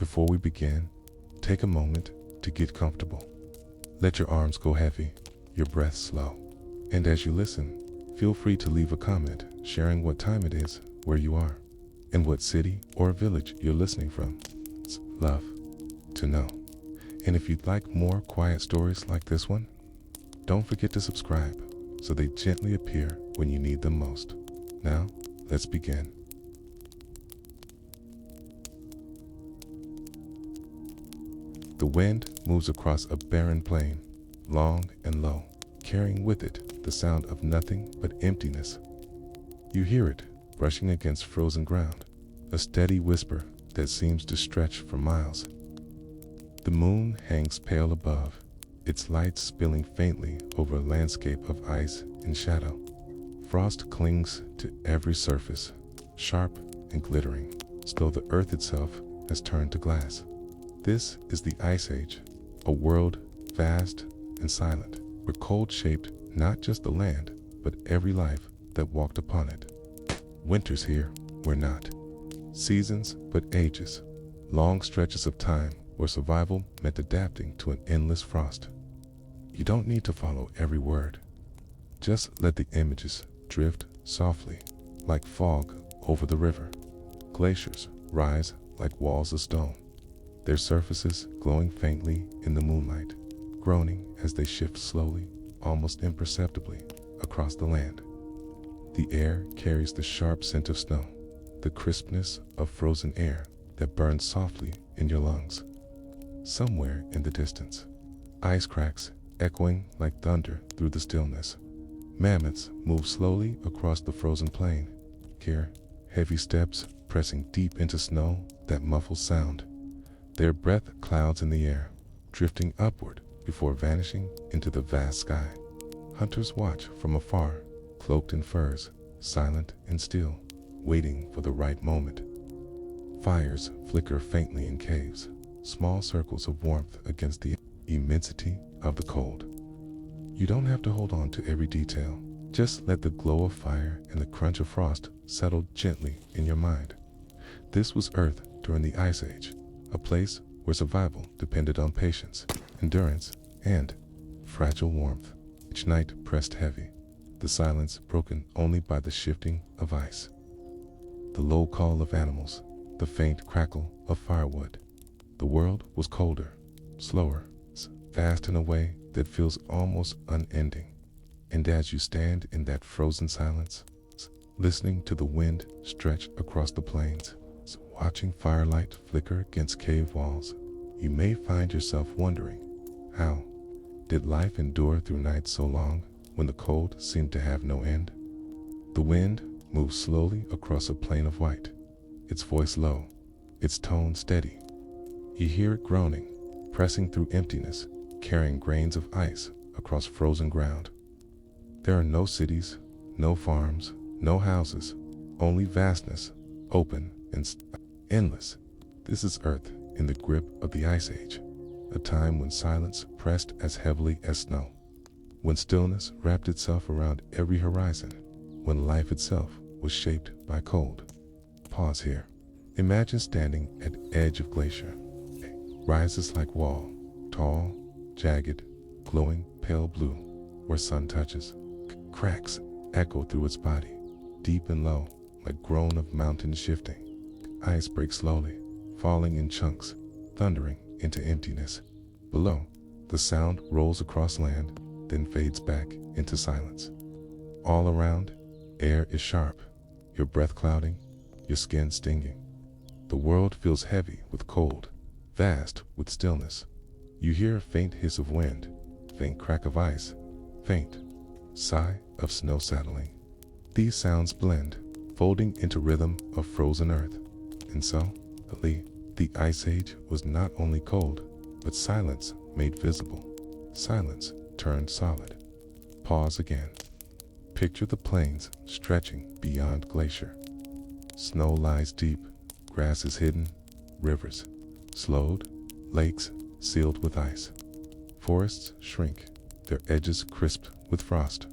Before we begin, take a moment to get comfortable. Let your arms go heavy, your breath slow. And as you listen, feel free to leave a comment sharing what time it is, where you are, and what city or village you're listening from. It's love to know. And if you'd like more quiet stories like this one, don't forget to subscribe so they gently appear when you need them most. Now, let's begin. The wind moves across a barren plain, long and low, carrying with it the sound of nothing but emptiness. You hear it brushing against frozen ground, a steady whisper that seems to stretch for miles. The moon hangs pale above, its light spilling faintly over a landscape of ice and shadow. Frost clings to every surface, sharp and glittering, as though the earth itself has turned to glass. This is the Ice Age, a world vast and silent, where cold shaped not just the land, but every life that walked upon it. Winters here were not seasons, but ages, long stretches of time where survival meant adapting to an endless frost. You don't need to follow every word. Just let the images drift softly, like fog over the river. Glaciers rise like walls of stone, their surfaces glowing faintly in the moonlight, groaning as they shift slowly, almost imperceptibly, across the land. The air carries the sharp scent of snow, the crispness of frozen air that burns softly in your lungs. Somewhere in the distance, ice cracks echoing like thunder through the stillness. Mammoths move slowly across the frozen plain. Here, heavy steps pressing deep into snow that muffles sound. Their breath clouds in the air, drifting upward before vanishing into the vast sky. Hunters watch from afar, cloaked in furs, silent and still, waiting for the right moment. Fires flicker faintly in caves, small circles of warmth against the immensity of the cold. You don't have to hold on to every detail. Just let the glow of fire and the crunch of frost settle gently in your mind. This was Earth during the Ice Age, a place where survival depended on patience, endurance, and fragile warmth. Each night pressed heavy, the silence broken only by the shifting of ice. The low call of animals, the faint crackle of firewood. The world was colder, slower, fast in a way that feels almost unending. And as you stand in that frozen silence, listening to the wind stretch across the plains, watching firelight flicker against cave walls, you may find yourself wondering, how did life endure through nights so long when the cold seemed to have no end? The wind moves slowly across a plain of white, its voice low, its tone steady. You hear it groaning, pressing through emptiness, carrying grains of ice across frozen ground. There are no cities, no farms, no houses, only vastness, open and endless. This is Earth in the grip of the Ice Age, a time when silence pressed as heavily as snow, when stillness wrapped itself around every horizon, when life itself was shaped by cold. Pause here. Imagine standing at the edge of glacier. It rises like wall, tall, jagged, glowing pale blue, where sun touches. Cracks echo through its body, deep and low, like groan of mountains shifting. Ice breaks slowly, falling in chunks, thundering into emptiness. Below, the sound rolls across land, then fades back into silence. All around, air is sharp, your breath clouding, your skin stinging. The world feels heavy with cold, vast with stillness. You hear a faint hiss of wind, faint crack of ice, faint sigh of snow settling. These sounds blend, folding into rhythm of frozen earth. And so, the Ice Age was not only cold, but silence made visible. Silence turned solid. Pause again. Picture the plains stretching beyond glacier. Snow lies deep, grass is hidden, rivers slowed, lakes sealed with ice. Forests shrink, their edges crisped with frost.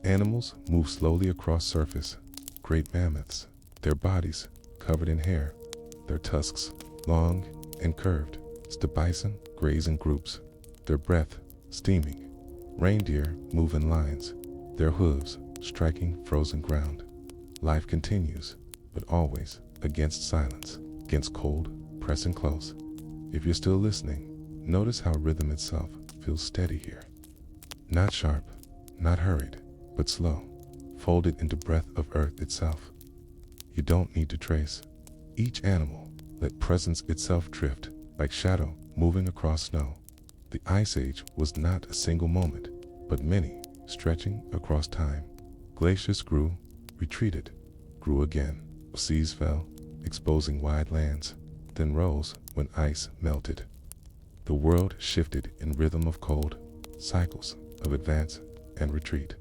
Animals move slowly across surface, great mammoths, their bodies covered in hair, their tusks long and curved. The bison graze in groups, their breath steaming. Reindeer move in lines, their hooves striking frozen ground. Life continues, but always against silence, against cold, pressing close. If you're still listening, notice how rhythm itself feels steady here. Not sharp, not hurried, but slow, folded into breath of earth itself. You don't need to trace each animal, let presence itself drift like shadow moving across snow. The Ice Age was not a single moment, but many, stretching across time. Glaciers grew, retreated, grew again. Seas fell, exposing wide lands, then rose when ice melted. The world shifted in rhythm of cold, cycles of advance and retreat.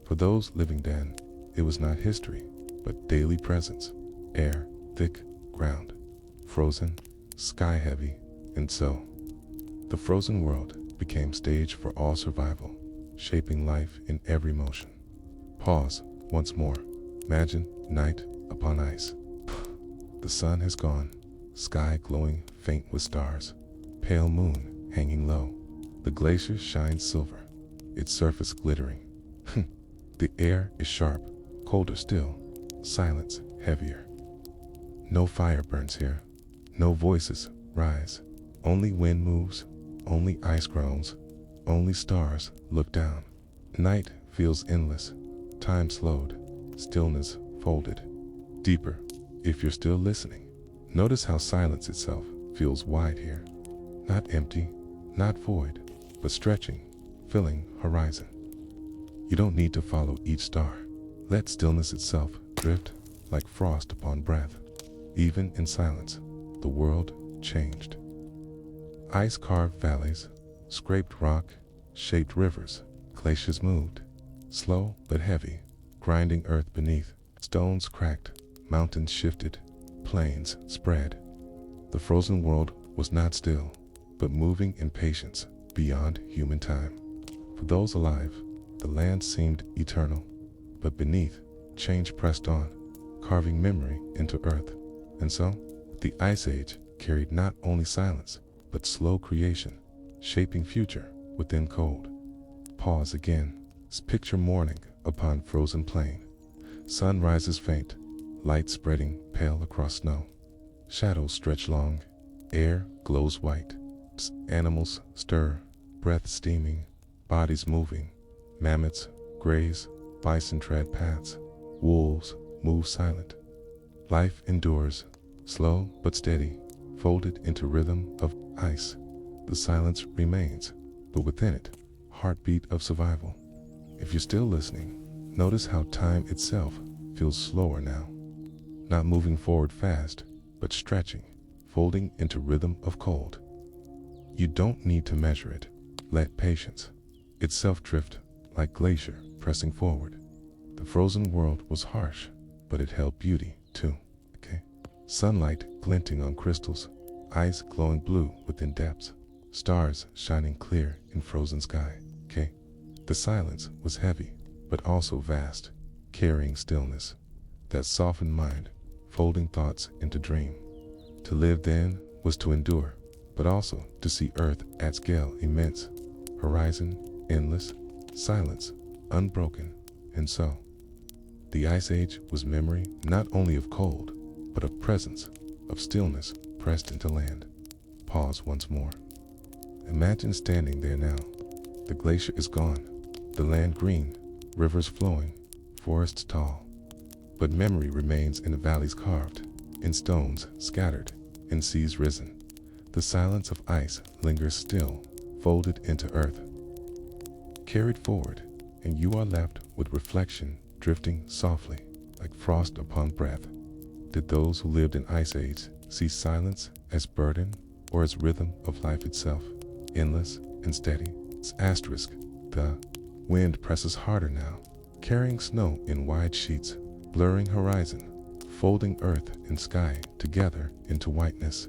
For those living then, it was not history, but daily presence. Air, thick, ground, frozen, sky heavy, and so the frozen world became stage for all survival, shaping life in every motion. Pause once more. Imagine night upon ice. The sun has gone, sky glowing faint with stars, pale moon hanging low. The glacier shines silver, its surface glittering. The air is sharp, colder still, silence heavier. No fire burns here, no voices rise, only wind moves, only ice groans, only stars look down. Night feels endless, time slowed, stillness folded. Deeper, if you're still listening, notice how silence itself feels wide here. Not empty, not void, but stretching, filling horizon. You don't need to follow each star. Let stillness itself drift like frost upon breath. Even in silence, the world changed. Ice-carved valleys, scraped rock, shaped rivers, glaciers moved, slow but heavy, grinding earth beneath. Stones cracked, mountains shifted, plains spread. The frozen world was not still, but moving in patience beyond human time. For those alive, the land seemed eternal, but beneath, change pressed on, carving memory into earth. And so, the Ice Age carried not only silence, but slow creation, shaping future within cold. Pause again. Picture morning upon frozen plain. Sun rises faint, light spreading pale across snow. Shadows stretch long, air glows white. Animals stir, breath steaming, bodies moving. Mammoths graze, bison tread paths, wolves move silent. Life endures, slow but steady, folded into rhythm of ice. The silence remains, but within it, heartbeat of survival. If you're still listening, notice how time itself feels slower now. Not moving forward fast, but stretching, folding into rhythm of cold. You don't need to measure it. Let patience itself drift like glacier pressing forward. The frozen world was harsh, but it held beauty too. Sunlight glinting on crystals, ice glowing blue within depths, stars shining clear in frozen sky. The silence was heavy, but also vast, carrying stillness. That softened mind, folding thoughts into dream. To live then was to endure, but also to see earth at scale immense, horizon endless, silence unbroken. And so, the Ice Age was memory not only of cold, but of presence, of stillness pressed into land. Pause once more. Imagine standing there now. The glacier is gone, the land green, rivers flowing, forests tall. But memory remains in the valleys carved, in stones scattered, in seas risen. The silence of ice lingers still, folded into earth. Carried forward, and you are left with reflection drifting softly, like frost upon breath. Did those who lived in Ice Age see silence as burden or as rhythm of life itself, endless and steady? Asterisk, the wind presses harder now, carrying snow in wide sheets, blurring horizon, folding earth and sky together into whiteness.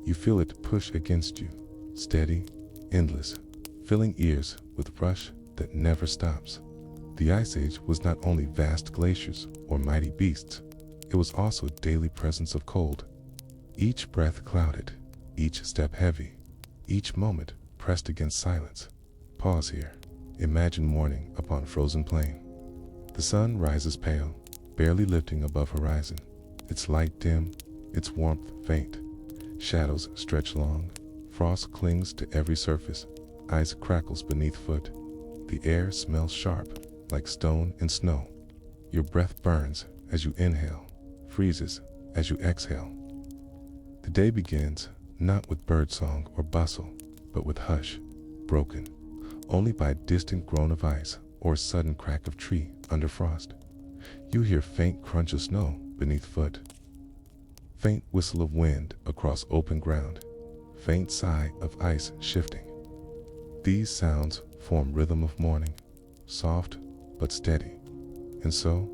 You feel it push against you, steady, endless, filling ears with rush that never stops. The Ice Age was not only vast glaciers or mighty beasts, it was also daily presence of cold. Each breath clouded, each step heavy, each moment pressed against silence. Pause here. Imagine morning upon frozen plain. The sun rises pale, barely lifting above horizon. Its light dim, its warmth faint. Shadows stretch long. Frost clings to every surface. Ice crackles beneath foot. The air smells sharp, like stone and snow. Your breath burns as you inhale, freezes as you exhale. The day begins not with birdsong or bustle, but with hush, broken only by a distant groan of ice or sudden crack of tree under frost. You hear faint crunch of snow beneath foot, faint whistle of wind across open ground, faint sigh of ice shifting. These sounds form rhythm of morning, soft but steady. And so,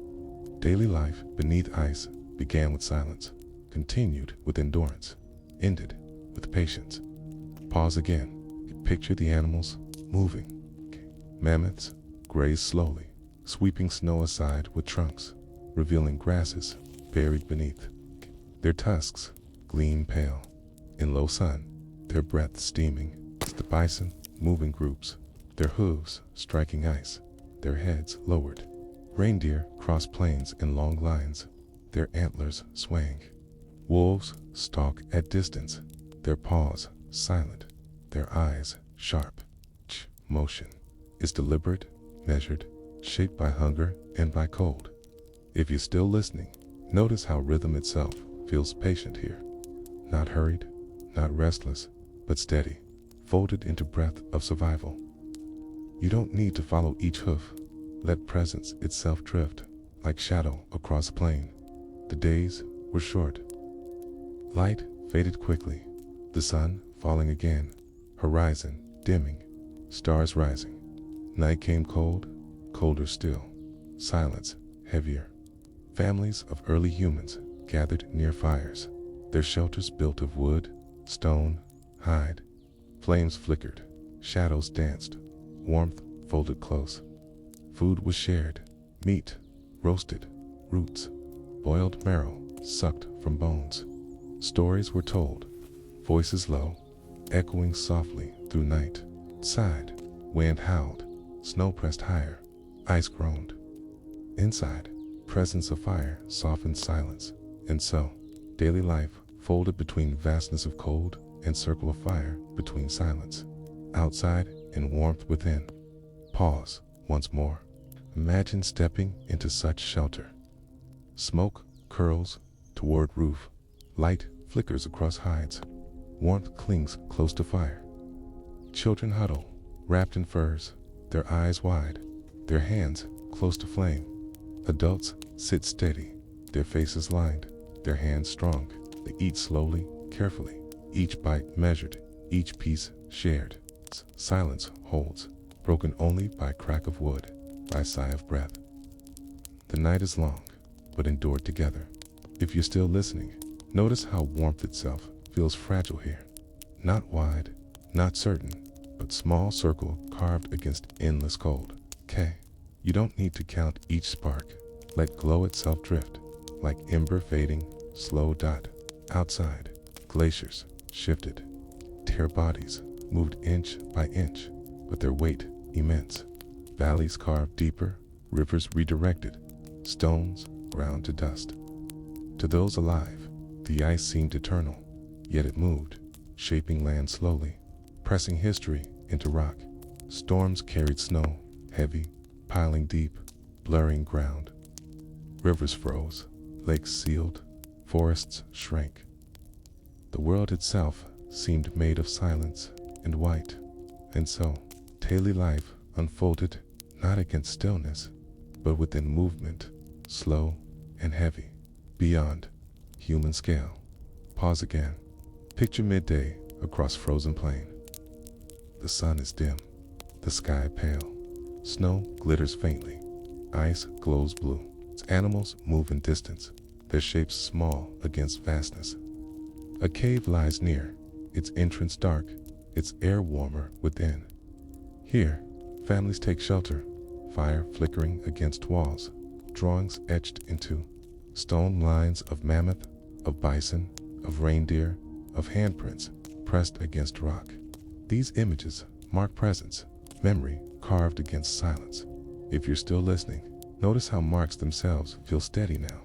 daily life beneath ice began with silence, continued with endurance, ended with patience. Pause again. Picture the animals moving. Mammoths graze slowly, sweeping snow aside with trunks, revealing grasses buried beneath. Their tusks gleam pale. In low sun, their breath steaming. The bison moving groups, their hooves striking ice, their heads lowered. Reindeer cross plains in long lines, their antlers swaying. Wolves stalk at distance, their paws silent, their eyes sharp. Motion is deliberate, measured, shaped by hunger and by cold. If you're still listening, notice how rhythm itself feels patient here. Not hurried, not restless, but steady, folded into breath of survival. You don't need to follow each hoof. Let presence itself drift, like shadow across a plain. The days were short. Light faded quickly, the sun falling again, horizon dimming, stars rising. Night came cold, colder still, silence heavier. Families of early humans gathered near fires, their shelters built of wood, stone, hide. Flames flickered, shadows danced, warmth folded close. Food was shared, meat, roasted, roots, boiled marrow sucked from bones. Stories were told, voices low, echoing softly through night. Outside, wind howled, snow pressed higher, ice groaned. Inside, presence of fire softened silence. And so, daily life folded between vastness of cold and circle of fire between silence. Outside and warmth within. Pause once more. Imagine stepping into such shelter. Smoke curls toward roof. Light flickers across hides. Warmth clings close to fire. Children huddle, wrapped in furs, their eyes wide, their hands close to flame. Adults sit steady, their faces lined, their hands strong. They eat slowly, carefully, each bite measured, each piece shared. Silence holds, broken only by crack of wood, by sigh of breath. The night is long, but endured together. If you're still listening, notice how warmth itself feels fragile here. Not wide, not certain, but small circle carved against endless cold. You don't need to count each spark. Let glow itself drift, like ember fading, slow dot. Outside, glaciers shifted. Their bodies moved inch by inch, but their weight immense. Valleys carved deeper, rivers redirected, stones ground to dust. To those alive, the ice seemed eternal, yet it moved, shaping land slowly, pressing history into rock. Storms carried snow, heavy, piling deep, blurring ground. Rivers froze, lakes sealed, forests shrank. The world itself seemed made of silence and white. And so, daily life unfolded not against stillness, but within movement, slow and heavy, beyond human scale. Pause again. Picture midday across frozen plain. The sun is dim, the sky pale. Snow glitters faintly, ice glows blue. Animals move in distance, their shapes small against vastness. A cave lies near, its entrance dark, its air warmer within. Here, families take shelter, fire flickering against walls, drawings etched into stone lines of mammoth, of bison, of reindeer, of handprints. pressed against rock. These images mark presence, memory carved against silence. If you're still listening, notice how marks themselves feel steady now.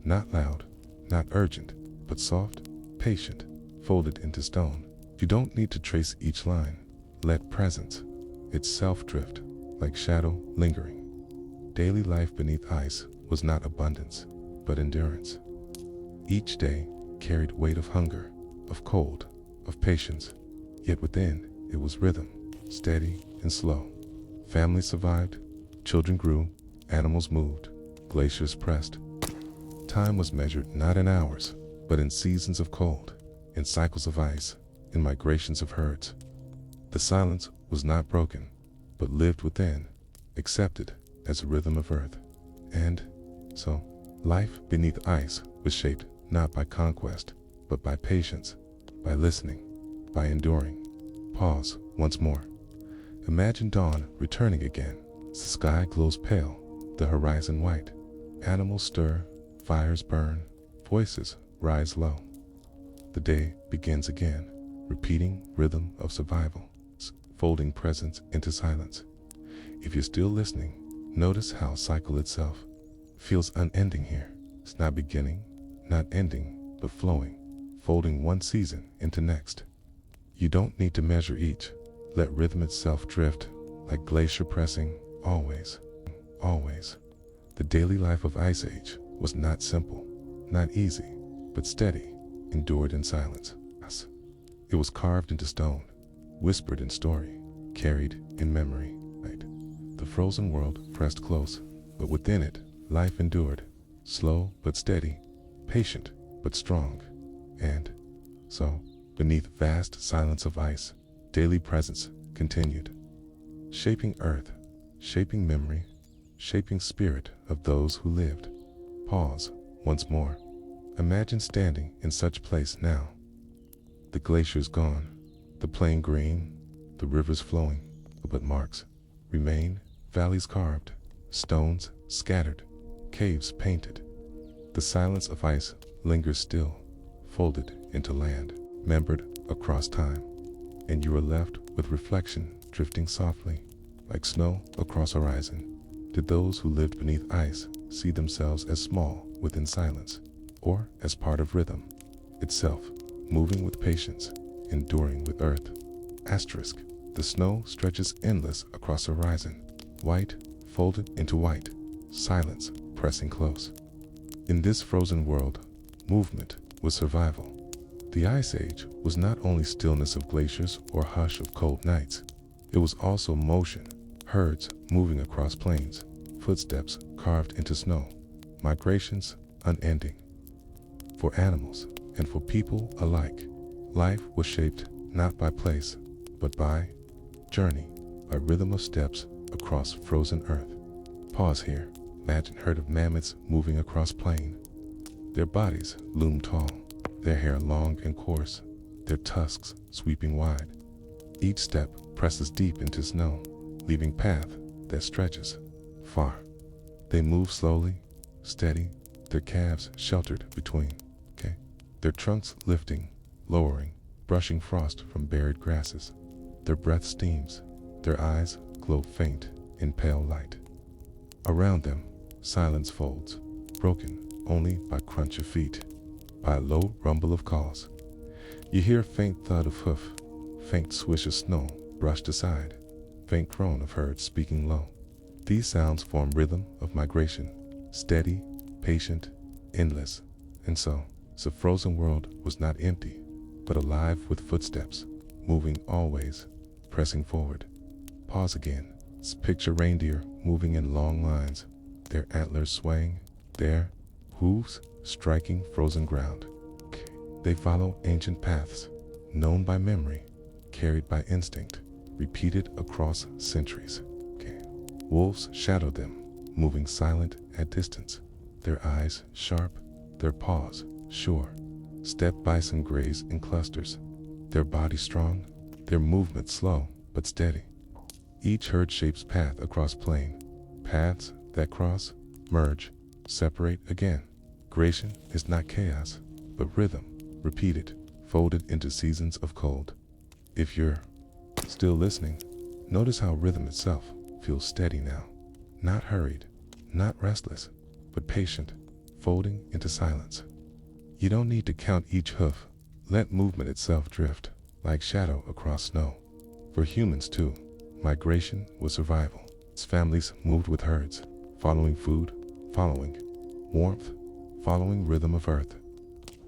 Not loud, not urgent, but soft, patient, folded into stone. You don't need to trace each line. Let presence itself drift, like shadow lingering. Daily life beneath ice was not abundance, but endurance. Each day carried weight of hunger, of cold, of patience, yet within it was rhythm, steady and slow. Families survived, children grew, animals moved, glaciers pressed. Time was measured not in hours, but in seasons of cold, in cycles of ice, in migrations of herds. The silence was not broken, but lived within, accepted as a rhythm of earth. And so, life beneath ice was shaped not by conquest, but by patience, by listening, by enduring. Pause once more. Imagine dawn returning again. The sky glows pale, the horizon white. Animals stir, fires burn, voices rise low. The day begins again, repeating rhythm of survival, folding presence into silence. If you're still listening, notice how cycle itself feels unending here. It's not beginning, not ending, but flowing, folding one season into next. You don't need to measure each. Let rhythm itself drift, like glacier pressing, always, always. The daily life of Ice Age was not simple, not easy, but steady, endured in silence. It was carved into stone, whispered in story, carried in memory. The frozen world pressed close, but within it, life endured, slow but steady, patient but strong. And so, beneath vast silence of ice, daily presence continued, shaping earth, shaping memory, shaping spirit of those who lived. Pause once more. Imagine standing in such place now. The glacier's gone, the plain green, the rivers flowing, but marks remain, valleys carved, stones scattered, caves painted. The silence of ice lingers still, folded into land, membered across time, and you are left with reflection drifting softly, like snow across horizon. Did those who lived beneath ice see themselves as small within silence, or as part of rhythm itself, moving with patience, enduring with earth? Asterisk. The snow stretches endless across the horizon, white folded into white, silence pressing close. In this frozen world, movement was survival. The Ice Age was not only stillness of glaciers or hush of cold nights, it was also motion, herds moving across plains, footsteps carved into snow, migrations unending. For animals and for people alike, life was shaped not by place, but by journey, by rhythm of steps across frozen earth. Pause here. Imagine a herd of mammoths moving across plain. Their bodies loom tall, their hair long and coarse, their tusks sweeping wide. Each step presses deep into snow, leaving path that stretches far. They move slowly, steady, their calves sheltered between. Their trunks lifting, lowering, brushing frost from buried grasses. Their breath steams, their eyes glow faint in pale light. Around them, silence folds, broken only by crunch of feet, by a low rumble of calls. You hear a faint thud of hoof, faint swish of snow brushed aside, faint groan of herds speaking low. These sounds form rhythm of migration, steady, patient, endless. And so, the frozen world was not empty, but alive with footsteps, moving always, pressing forward. Pause again. Picture reindeer moving in long lines, their antlers swaying, their hooves striking frozen ground. They follow ancient paths, known by memory, carried by instinct, repeated across centuries. Wolves shadow them, moving silent at distance, their eyes sharp, their paws sure. Steppe bison graze in clusters, their bodies strong, their movement slow but steady. Each herd shapes path across plain, paths that cross, merge, separate again. Creation is not chaos, but rhythm, repeated, folded into seasons of cold. If you're still listening, notice how rhythm itself feels steady now. Not hurried, not restless, but patient, folding into silence. You don't need to count each hoof. Let movement itself drift, like shadow across snow. For humans too, migration was survival. Its families moved with herds, following food, following warmth, following rhythm of earth.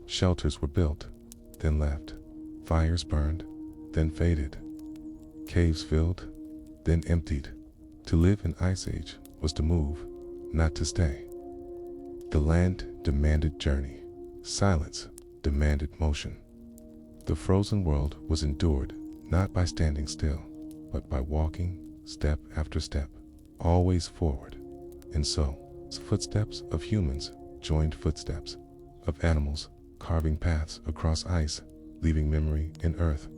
Shelters were built, then left. Fires burned, then faded. Caves filled, then emptied. To live in Ice Age was to move, not to stay. The land demanded journey. Silence demanded motion. The frozen world was endured not by standing still, but by walking step after step, always forward. And so, footsteps of humans joined footsteps of animals, carving paths across ice, leaving memory in earth.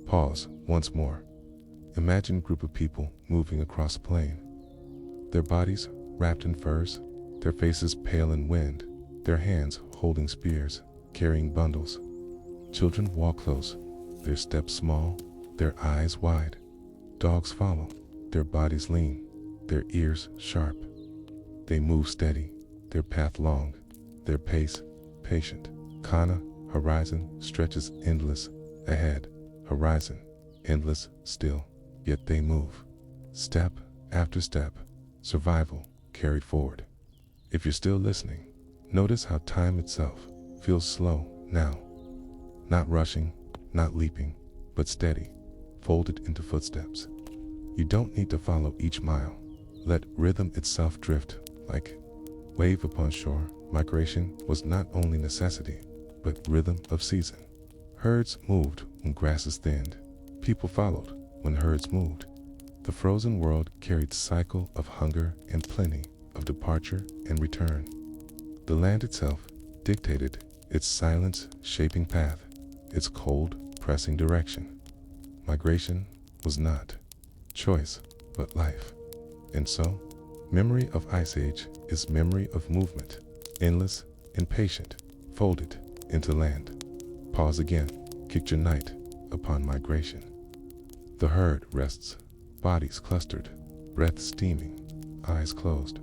Pause once more. Imagine a group of people moving across a plain. Their bodies wrapped in furs, their faces pale in wind, their hands holding spears, carrying bundles. Children walk close, their steps small, their eyes wide. Dogs follow, their bodies lean, their ears sharp. They move steady, their path long, their pace patient. Kana, horizon stretches endless ahead. Horizon, endless still, yet they move. Step after step, survival carried forward. If you're still listening, notice how time itself feels slow now. Not rushing, not leaping, but steady, folded into footsteps. You don't need to follow each mile. Let rhythm itself drift like wave upon shore. Migration was not only necessity, but rhythm of season. Herds moved when grasses thinned. People followed when herds moved. The frozen world carried cycle of hunger and plenty, of departure and return. The land itself dictated its silence shaping path, its cold pressing direction. Migration was not choice, but life. And so, memory of Ice Age is memory of movement, endless, impatient, folded into land. Pause again, kick your night upon migration. The herd rests, bodies clustered, breath steaming, eyes closed.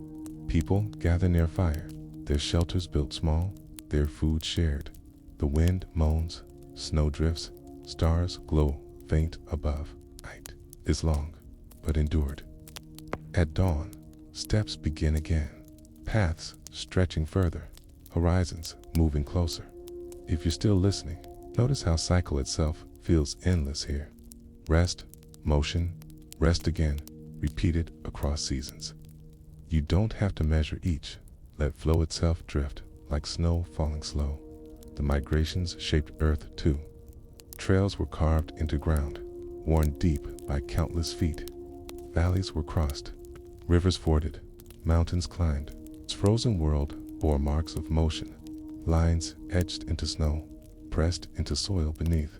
People gather near fire, their shelters built small, their food shared. The wind moans, snow drifts, stars glow faint above. Night is long, but endured. At dawn, steps begin again, paths stretching further, horizons moving closer. If you're still listening, notice how cycle itself feels endless here. Rest, motion, rest again, repeated across seasons. You don't have to measure each. Let flow itself drift like snow falling slow. The migrations shaped earth too. Trails were carved into ground, worn deep by countless feet. Valleys were crossed, rivers forded, mountains climbed. Its frozen world bore marks of motion, lines etched into snow, pressed into soil beneath.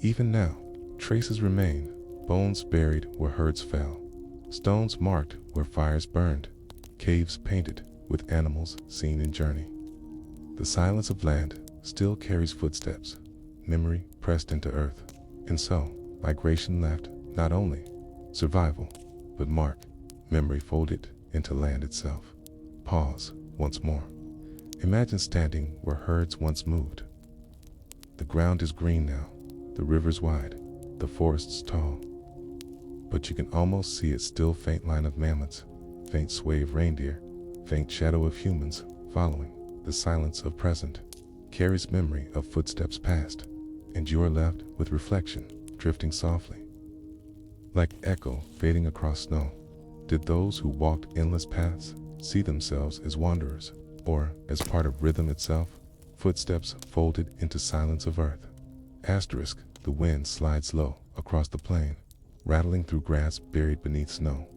Even now, traces remain, bones buried where herds fell, stones marked where fires burned, caves painted with animals seen in journey. The silence of land still carries footsteps, memory pressed into earth. And so, migration left not only survival, but mark, memory folded into land itself. Pause once more. Imagine standing where herds once moved. The ground is green now, the river's wide, the forests tall. But you can almost see its still faint line of mammoths, faint sway of reindeer, faint shadow of humans following. The silence of present carries memory of footsteps past, and you are left with reflection drifting softly. Like echo fading across snow, did those who walked endless paths see themselves as wanderers, or as part of rhythm itself? Footsteps folded into silence of earth. Asterisk, the wind slides low across the plain, rattling through grass buried beneath snow,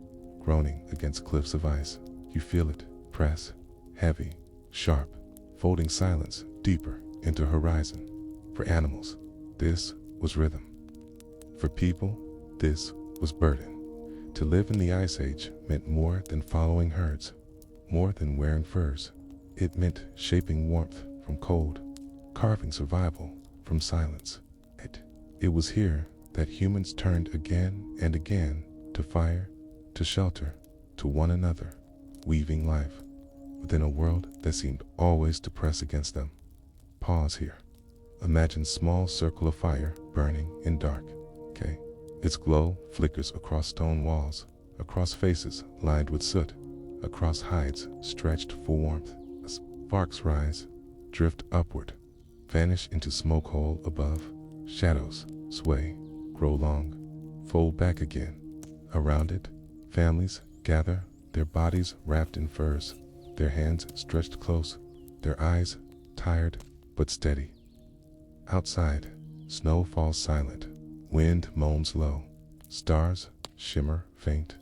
groaning against cliffs of ice. You feel it press, heavy, sharp, folding silence deeper into horizon. For animals, this was rhythm. For people, this was burden. To live in the Ice Age meant more than following herds, more than wearing furs. It meant shaping warmth from cold, carving survival from silence. It was here that humans turned again and again to fire, to shelter, to one another, weaving life within a world that seemed always to press against them. Pause here. Imagine small circle of fire burning in dark. Okay. Its glow flickers across stone walls, across faces lined with soot, across hides stretched for warmth. Sparks rise, drift upward, vanish into smoke hole above. Shadows sway, grow long, fold back again. Around it, families gather, their bodies wrapped in furs, their hands stretched close, their eyes tired but steady. Outside, snow falls silent, wind moans low, stars shimmer faint.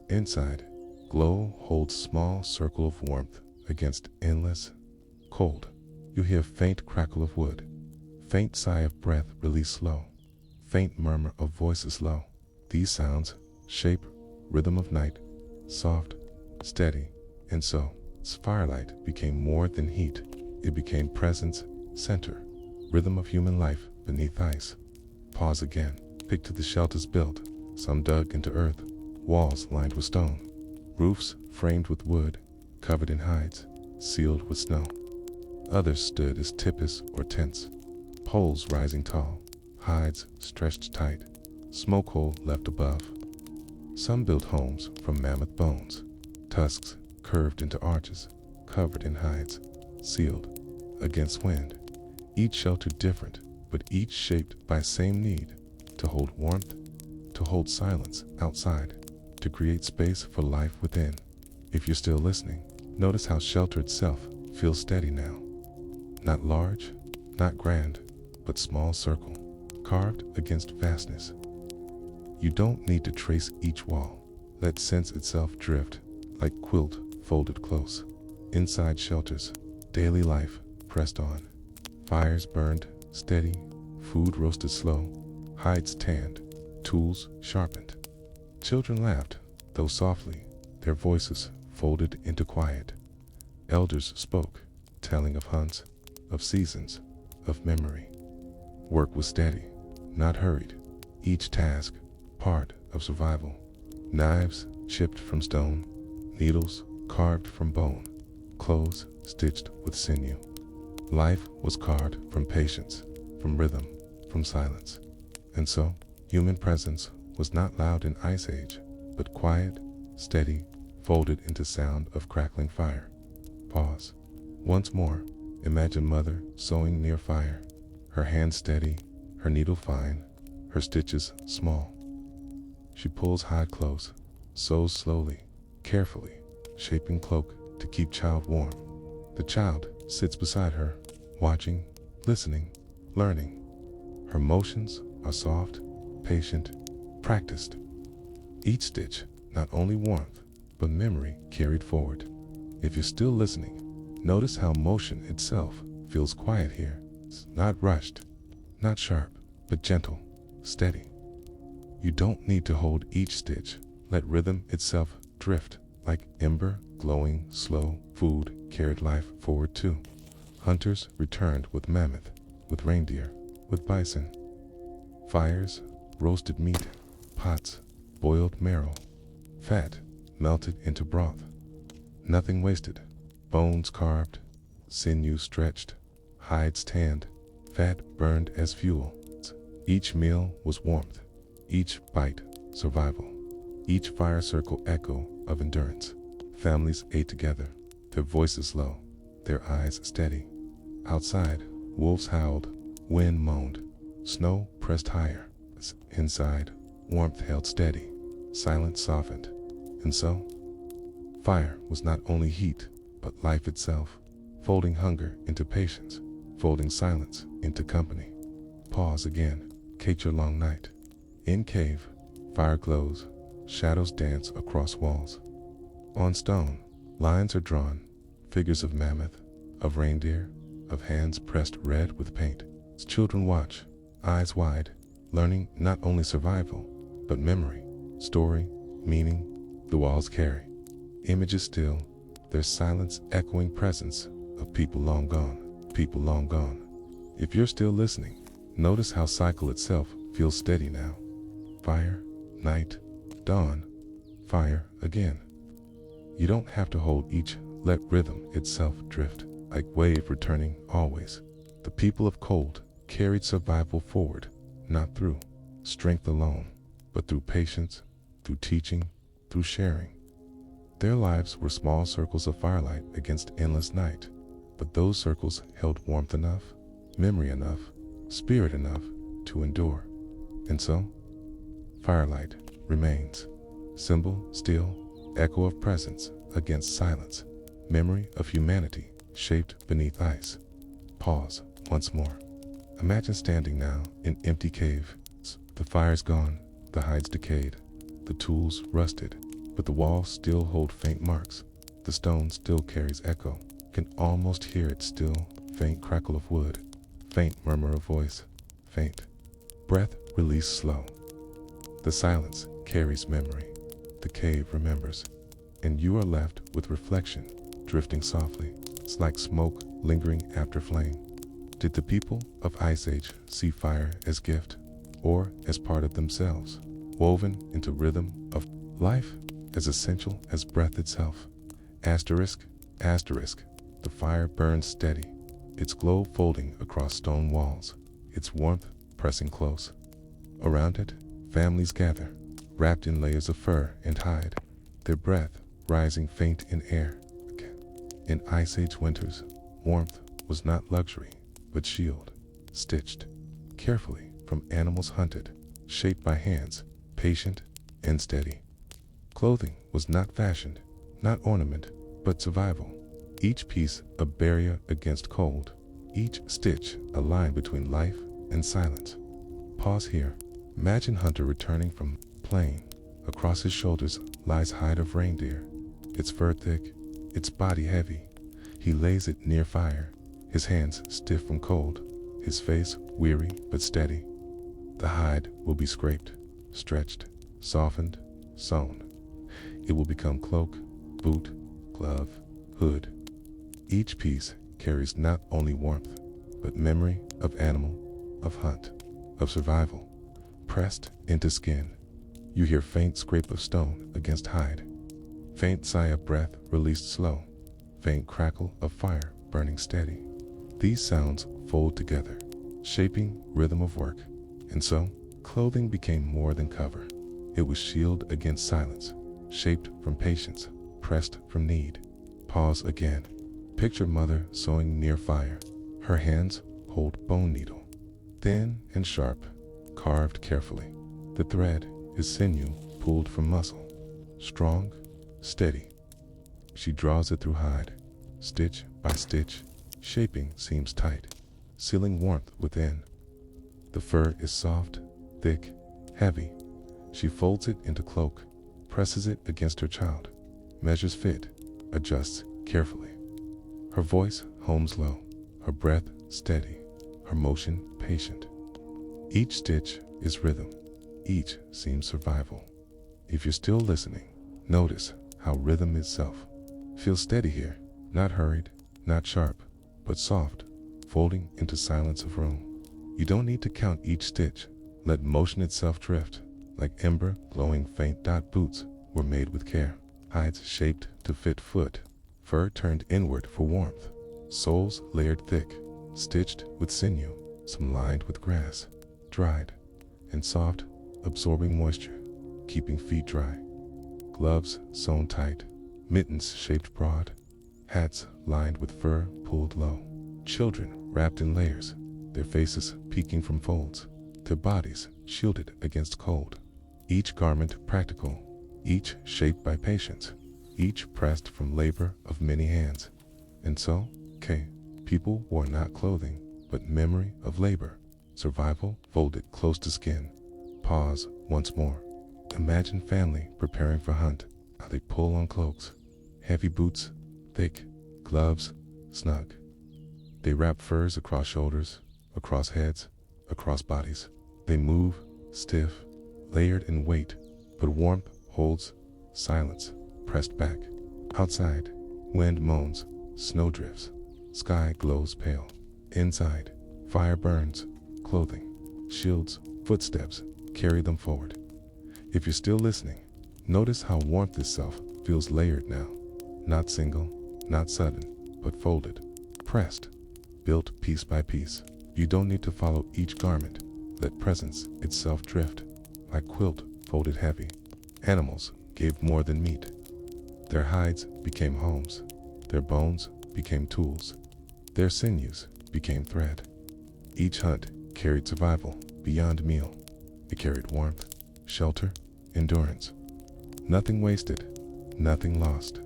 Inside, glow holds small circle of warmth against endless cold. You hear faint crackle of wood, faint sigh of breath released slow, faint murmur of voices low. These sounds shape rhythm of night, soft, steady, and so firelight became more than heat. It became presence, center, rhythm of human life beneath ice. Pause again. Picture the shelters built, some dug into earth, walls lined with stone, roofs framed with wood, covered in hides, sealed with snow. Others stood as tippis or tents, poles rising tall, hides stretched tight, smoke hole left above. Some built homes from mammoth bones, tusks curved into arches, covered in hides, sealed against wind. Each shelter different, but each shaped by same need to hold warmth, to hold silence outside, to create space for life within. If you're still listening, notice how shelter itself feels steady now. Not large, not grand, but small circle, carved against vastness. You don't need to trace each wall. Let sense itself drift, like quilt folded close. Inside shelters, daily life pressed on. Fires burned steady, food roasted slow, hides tanned, tools sharpened. Children laughed, though softly, their voices folded into quiet. Elders spoke, telling of hunts, of seasons, of memory. Work was steady, not hurried, each task part of survival. Knives chipped from stone, needles carved from bone, clothes stitched with sinew. Life was carved from patience, from rhythm, from silence. And so, human presence was not loud in Ice Age, but quiet, steady, folded into sound of crackling fire. Pause. Once more, imagine mother sewing near fire, her hand steady, her needle fine, her stitches small. She pulls hide close, sews slowly, carefully, shaping cloak to keep child warm. The child sits beside her, watching, listening, learning. Her motions are soft, patient, practiced. Each stitch, not only warmth, but memory carried forward. If you're still listening, notice how motion itself feels quiet here. It's not rushed, not sharp, but gentle, steady. You don't need to hold each stitch. Let rhythm itself drift, like ember, glowing, slow. Food carried life forward too. Hunters returned with mammoth, with reindeer, with bison. Fires, roasted meat, pots, boiled marrow, fat melted into broth. Nothing wasted, bones carved, sinew stretched, hides tanned, fat burned as fuel. Each meal was warmth, each bite survival, each fire circle echo of endurance. Families ate together, their voices low, their eyes steady. Outside, wolves howled, wind moaned, snow pressed higher. Inside, warmth held steady, silence softened. And so, fire was not only heat, but life itself, folding hunger into patience, folding silence into company. Pause again, Kate your long night. In cave, fire glows, shadows dance across walls. On stone, lines are drawn, figures of mammoth, of reindeer, of hands pressed red with paint. As children watch, eyes wide, learning not only survival, but memory, story, meaning. The walls carry images still, their silence echoing presence of people long gone, people long gone. If you're still listening, notice how cycle itself feels steady now. Fire, night, dawn, fire again. You don't have to hold each, let rhythm itself drift, like wave returning always. The people of cold carried survival forward, not through strength alone, but through patience, through teaching, through sharing. Their lives were small circles of firelight against endless night, but those circles held warmth enough, memory enough, spirit enough to endure. And so, firelight remains, symbol still, echo of presence against silence, memory of humanity shaped beneath ice. Pause once more. Imagine standing now in empty cave. The fire's gone, the hides decayed, the tools rusted, but the walls still hold faint marks. The stone still carries echo. Can almost hear it still, faint crackle of wood, faint murmur of voice, faint breath released slow. The silence carries memory. The cave remembers, and you are left with reflection, drifting softly. It's like smoke lingering after flame. Did the people of Ice Age see fire as gift, or as part of themselves, woven into rhythm of life, as essential as breath itself? Asterisk, asterisk. The fire burns steady, its glow folding across stone walls, its warmth pressing close. Around it, families gather, wrapped in layers of fur and hide, their breath rising faint in air. In Ice Age winters, warmth was not luxury, but shield, stitched carefully from animals hunted, shaped by hands, patient and steady. Clothing was not fashioned, not ornament, but survival. Each piece a barrier against cold, each stitch a line between life and silence. Pause here. Imagine hunter returning from plain. Across his shoulders lies hide of reindeer, its fur thick, its body heavy. He lays it near fire, his hands stiff from cold, his face weary but steady. The hide will be scraped, stretched, softened, sewn. It will become cloak, boot, glove, hood. Each piece carries not only warmth, but memory of animal, of hunt, of survival. Pressed into skin, you hear faint scrape of stone against hide, faint sigh of breath released slow, faint crackle of fire burning steady. These sounds fold together, shaping rhythm of work. And so, clothing became more than cover. It was shield against silence, shaped from patience, pressed from need. Pause again. Picture mother sewing near fire. Her hands hold bone needle, thin and sharp, carved carefully. The thread is sinew pulled from muscle, strong, steady. She draws it through hide, stitch by stitch, shaping seams tight, sealing warmth within. The fur is soft, thick, heavy. She folds it into cloak, presses it against her child, measures fit, adjusts carefully. Her voice homes low, her breath steady, her motion patient. Each stitch is rhythm, each seems survival. If you're still listening, notice how rhythm itself feels steady here, not hurried, not sharp, but soft, folding into silence of room. You don't need to count each stitch. Let motion itself drift, like ember glowing faint. Boots were made with care, hides shaped to fit foot, fur turned inward for warmth, soles layered thick, stitched with sinew, some lined with grass, dried and soft, absorbing moisture, keeping feet dry. Gloves sewn tight, mittens shaped broad, hats lined with fur pulled low. Children wrapped in layers, their faces peeking from folds, their bodies shielded against cold. Each garment practical, each shaped by patience, each pressed from labor of many hands. And so, people wore not clothing, but memory of labor, survival folded close to skin. Pause once more. Imagine family preparing for hunt, how they pull on cloaks, heavy boots, thick, gloves, snug. They wrap furs across shoulders, across heads, across bodies. They move, stiff, layered in weight, but warmth holds, silence, pressed back. Outside, wind moans, snow drifts, sky glows pale. Inside, Fire burns, clothing, shields, footsteps carry them forward. If you're still listening, notice how warmth itself feels layered now. Not single, not sudden, but folded, pressed, built piece by piece. You don't need to follow each garment. Let presence itself drift, like quilt folded heavy. Animals gave more than meat. Their hides became homes. Their bones became tools. Their sinews became thread. Each hunt carried survival beyond meal. It carried warmth, shelter, endurance. Nothing wasted, nothing lost.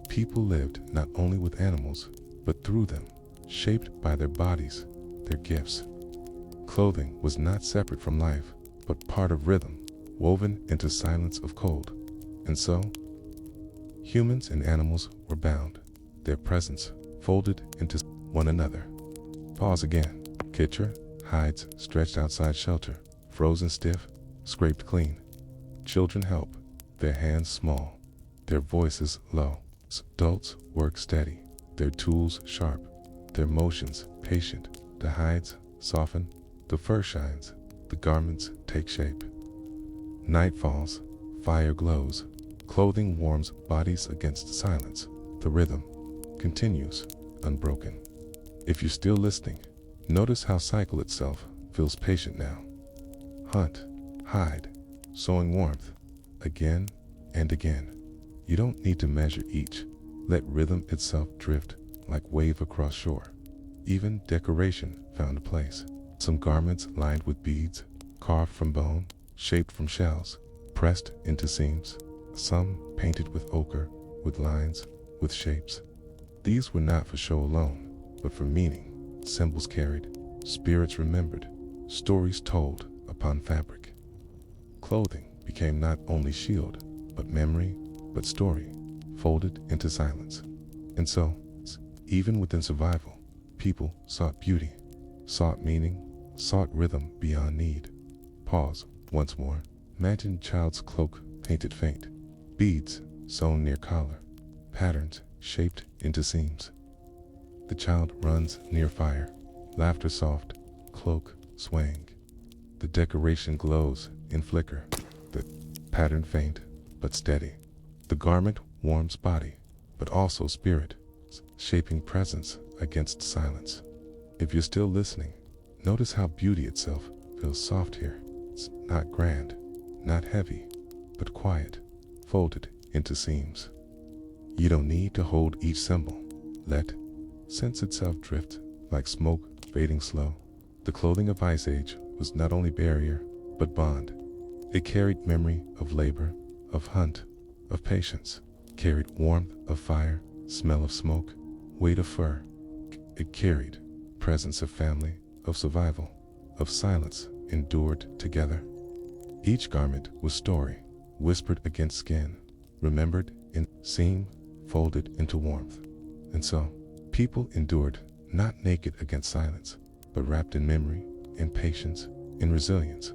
People lived not only with animals, but through them, shaped by their bodies, their gifts. Clothing was not separate from life, but part of rhythm, woven into silence of cold. And so, humans and animals were bound, their presence folded into one another. Pause again. Picture hides stretched outside shelter, frozen stiff, scraped clean. Children help, their hands small, their voices low. Adults work steady, their tools sharp, their motions patient. The hides soften, the fur shines, the garments take shape. Night falls, fire glows, clothing warms bodies against silence. The rhythm continues, unbroken. If you're still listening, notice how cycle itself feels patient now. Hunt, hide, sowing warmth, again and again. You don't need to measure each. Let rhythm itself drift like wave across shore. Even decoration found a place. Some garments lined with beads, carved from bone, shaped from shells, pressed into seams. Some painted with ochre, with lines, with shapes. These were not for show alone, but for meaning. Symbols carried, spirits remembered, stories told upon fabric. Clothing became not only shield, but memory, but story, folded into silence. And so, even within survival, people sought beauty, sought meaning, sought rhythm beyond need. Pause once more. Imagine child's cloak painted faint, beads sewn near collar, patterns shaped into seams. The child runs near fire, laughter soft, cloak swaying. The decoration glows in flicker, the pattern faint but steady. The garment warms body, but also spirit, shaping presence against silence. If you're still listening, notice how beauty itself feels soft here. It's not grand, not heavy, but quiet, folded into seams. You don't need to hold each symbol. Let sense itself drift like smoke fading slow. The clothing of Ice Age was not only barrier, but bond. It carried memory of labor, of hunt, of patience, carried warmth of fire, smell of smoke, weight of fur. It carried presence of family, of survival, of silence endured together. Each garment was story, whispered against skin, remembered in seam, folded into warmth. And so, people endured, not naked against silence, but wrapped in memory, in patience, in resilience.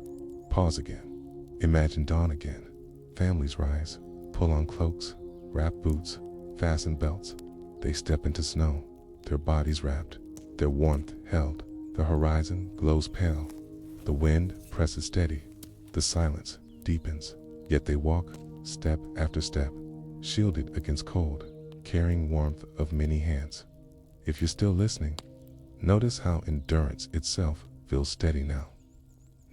Pause again. Imagine dawn again. Families rise, pull on cloaks, wrap boots, fasten belts. They step into snow, their bodies wrapped, their warmth held. The horizon glows pale. The wind presses steady. The silence deepens. Yet they walk, step after step, shielded against cold, carrying warmth of many hands. If you're still listening, notice how endurance itself feels steady now.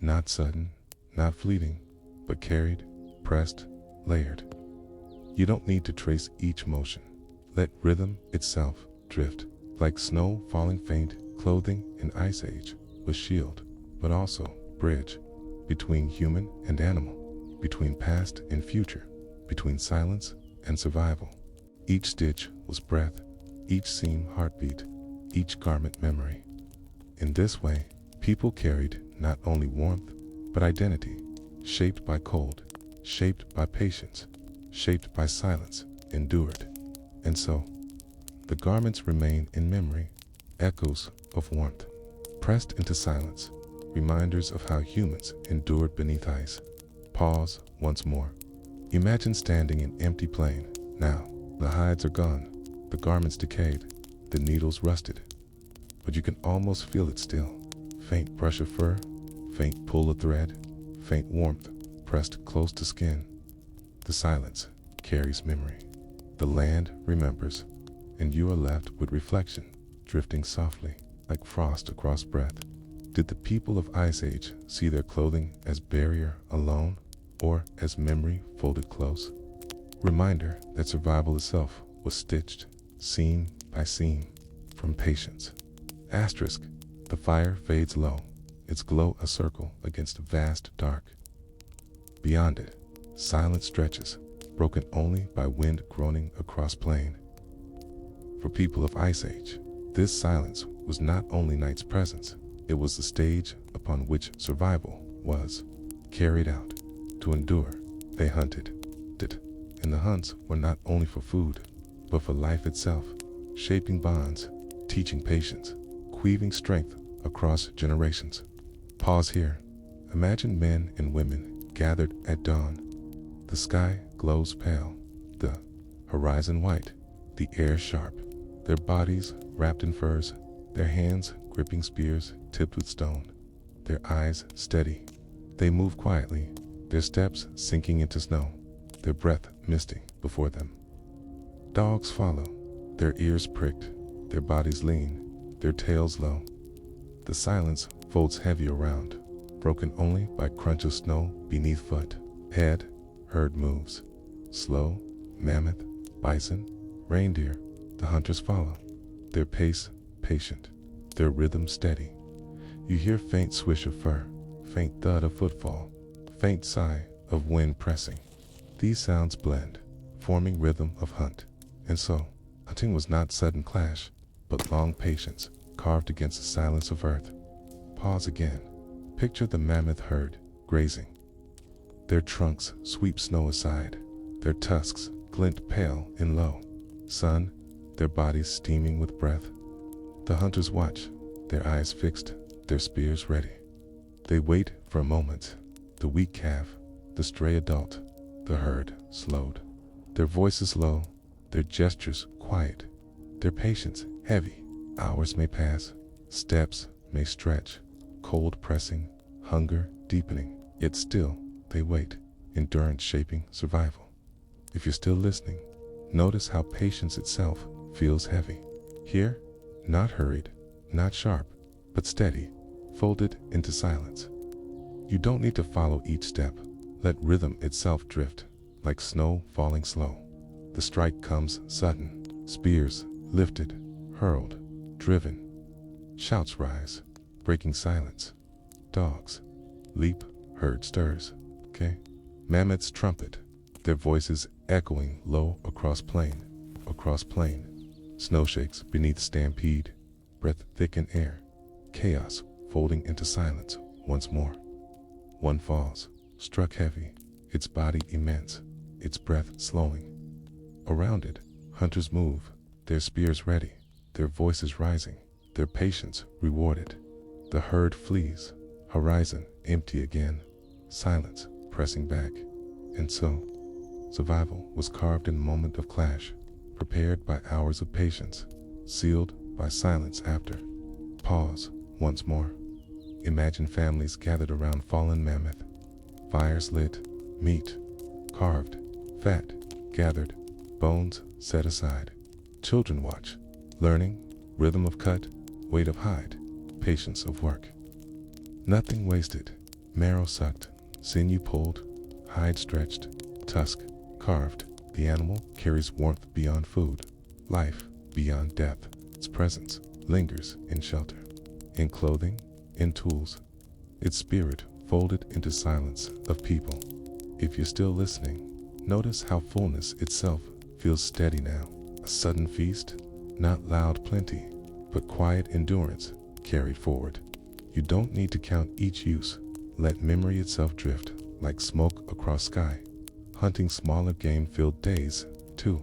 Not sudden, not fleeting, but carried, pressed, layered. You don't need to trace each motion. Let rhythm itself drift, like snow falling faint. Clothing in Ice Age was shield, but also bridge, between human and animal, between past and future, between silence and survival. Each stitch was breath, each seam heartbeat, each garment memory. In this way, people carried not only warmth, but identity, shaped by cold, shaped by patience, shaped by silence, endured. And so, the garments remain in memory, echoes of warmth, pressed into silence, reminders of how humans endured beneath ice. Pause once more. Imagine standing in empty plain. Now, the hides are gone, the garments decayed, the needles rusted. But you can almost feel it still. Faint brush of fur, faint pull of thread, faint warmth pressed close to skin. The silence carries memory. The land remembers, and you are left with reflection, drifting softly like frost across breath. Did the people of Ice Age see their clothing as barrier alone, or as memory folded close? Reminder that survival itself was stitched, seam by seam, from patience. Asterisk, the fire fades low, its glow a circle against a vast dark. Beyond it, silence stretches, broken only by wind groaning across plain. For people of Ice Age, this silence was not only night's presence, it was the stage upon which survival was carried out. To endure, they hunted. And the hunts were not only for food, but for life itself, shaping bonds, teaching patience, weaving strength across generations. Pause here. Imagine men and women gathered at dawn. The sky glows pale, the horizon white, the air sharp, their bodies wrapped in furs, their hands gripping spears tipped with stone, their eyes steady. They move quietly, their steps sinking into snow, their breath misting before them. Dogs follow, their ears pricked, their bodies lean, their tails low. The silence folds heavy around, broken only by crunch of snow beneath foot. Head, herd moves. Slow, mammoth, bison, reindeer, the hunters follow, their pace patient, their rhythm steady. You hear faint swish of fur, faint thud of footfall, faint sigh of wind pressing. These sounds blend, forming rhythm of hunt. And so, hunting was not sudden clash, but long patience, carved against the silence of earth. Pause again. Picture the mammoth herd, grazing. Their trunks sweep snow aside, their tusks glint pale in low sun, their bodies steaming with breath. The hunters watch, their eyes fixed, their spears ready. They wait for a moment, the weak calf, the stray adult, the herd slowed. Their voices low, their gestures quiet, their patience heavy. Hours may pass, steps may stretch, cold pressing, hunger deepening, yet still they wait, endurance shaping survival. If you're still listening, notice how patience itself feels heavy. Here, not hurried, not sharp, but steady, folded into silence. You don't need to follow each step. Let rhythm itself drift, like snow falling slow. The strike comes sudden, spears lifted, hurled, driven. Shouts rise, breaking silence. Dogs leap, herd stirs. Okay? Mammoths trumpet, their voices echoing low across plain. Snow shakes beneath stampede, breath thick in air. Chaos folding into silence once more. One falls, struck heavy, its body immense, its breath slowing. Around it, hunters move, their spears ready, their voices rising, their patience rewarded. The herd flees, horizon empty again, silence pressing back. And so, survival was carved in a moment of clash, prepared by hours of patience, sealed by silence after. Pause once more. Imagine families gathered around fallen mammoth, fires lit, meat carved, fat gathered, bones set aside. Children watch, learning, rhythm of cut, weight of hide, patience of work. Nothing wasted, marrow sucked, sinew pulled, hide stretched, tusk carved. The animal carries warmth beyond food, life beyond death. Its presence lingers in shelter, in clothing, in tools, its spirit folded into silence of people. If you're still listening, notice how fullness itself feels steady now. A sudden feast, not loud plenty, but quiet endurance carried forward. You don't need to count each use. Let memory itself drift like smoke across sky. Hunting smaller game-filled days, too.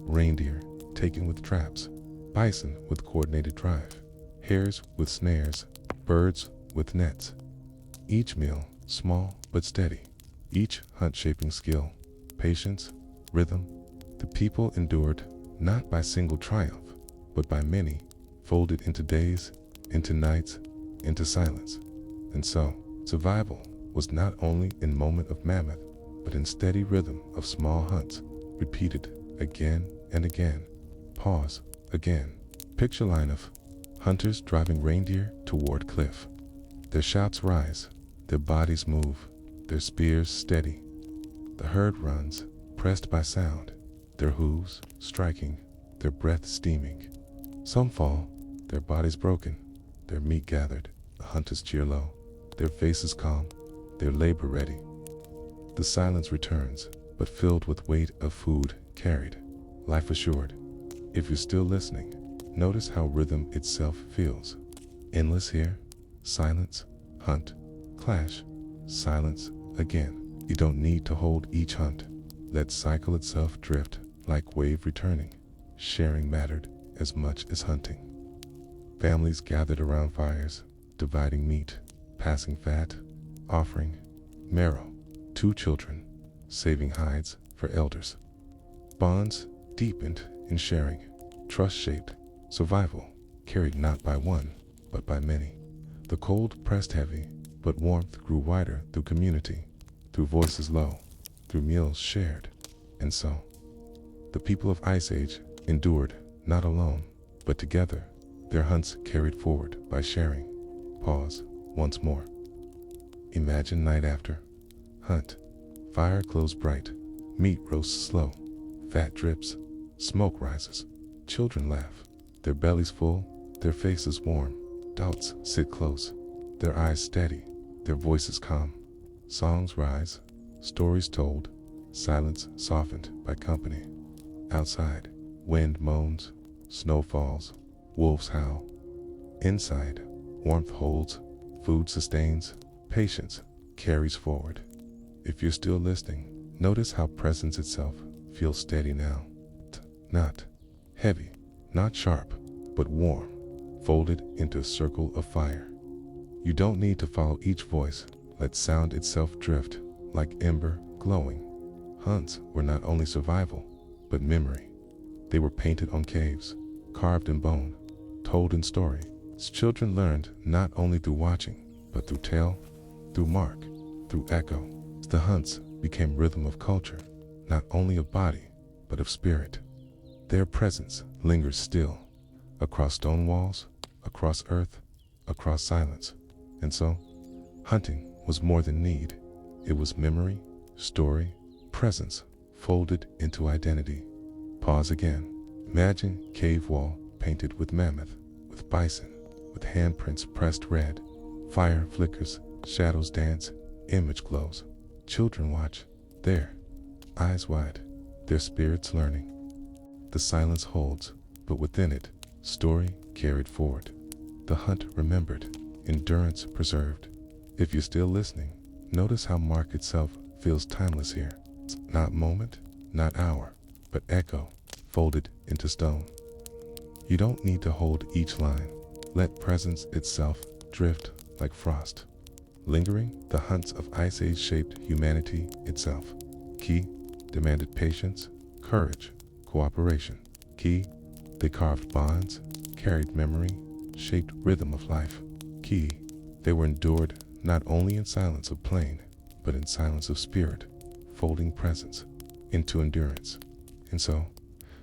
Reindeer taken with traps, bison with coordinated drive, hares with snares, birds with nets. Each meal small but steady, each hunt shaping skill, patience, rhythm. The people endured not by single triumph, but by many, folded into days, into nights, into silence. And so, survival was not only in moment of mammoth, but in steady rhythm of small hunts, repeated again and again. Pause again. Picture line of hunters driving reindeer toward cliff. Their shouts rise, their bodies move, their spears steady. The herd runs, pressed by sound, their hooves striking, their breath steaming. Some fall, their bodies broken, their meat gathered. The hunters cheer low, their faces calm, their labor ready. The silence returns, but filled with weight of food carried, life assured. If you're still listening, notice how rhythm itself feels. Endless here, silence, hunt, clash, silence again. You don't need to hold each hunt. Let cycle itself drift like wave returning. Sharing mattered as much as hunting. Families gathered around fires, dividing meat, passing fat, offering marrow. 2 children, saving hides for elders. Bonds deepened in sharing, trust shaped, survival carried not by one, but by many. The cold pressed heavy, but warmth grew wider through community, through voices low, through meals shared. And so, the people of Ice Age endured, not alone, but together, their hunts carried forward by sharing. Pause once more. Imagine night after. Hunt. Fire glows bright. Meat roasts slow. Fat drips. Smoke rises. Children laugh. Their bellies full, their faces warm. Adults sit close, their eyes steady, their voices calm. Songs rise, stories told, silence softened by company. Outside, wind moans, snow falls, wolves howl. Inside, warmth holds, food sustains, patience carries forward. If you're still listening, notice how presence itself feels steady now. Not heavy, not sharp, but warm, folded into a circle of fire. You don't need to follow each voice. Let sound itself drift like ember glowing. Hunts were not only survival, but memory. They were painted on caves, carved in bone, told in story. As children learned not only through watching, but through tale, through mark, through echo. The hunts became rhythm of culture, not only of body, but of spirit. Their presence lingers still, across stone walls, across earth, across silence. And so, hunting was more than need. It was memory, story, presence, folded into identity. Pause again. Imagine cave wall painted with mammoth, with bison, with handprints pressed red. Fire flickers, shadows dance, image glows. Children watch, there, eyes wide, their spirits learning. The silence holds, but within it, story carried forward. The hunt remembered, endurance preserved. If you're still listening, notice how mark itself feels timeless here. It's not moment, not hour, but echo, folded into stone. You don't need to hold each line. Let presence itself drift like frost. Lingering, the hunts of Ice Age shaped humanity itself. Key, demanded patience, courage, cooperation. Key, they carved bonds, carried memory, shaped rhythm of life. Key, they were endured not only in silence of plain, but in silence of spirit, folding presence into endurance. And so,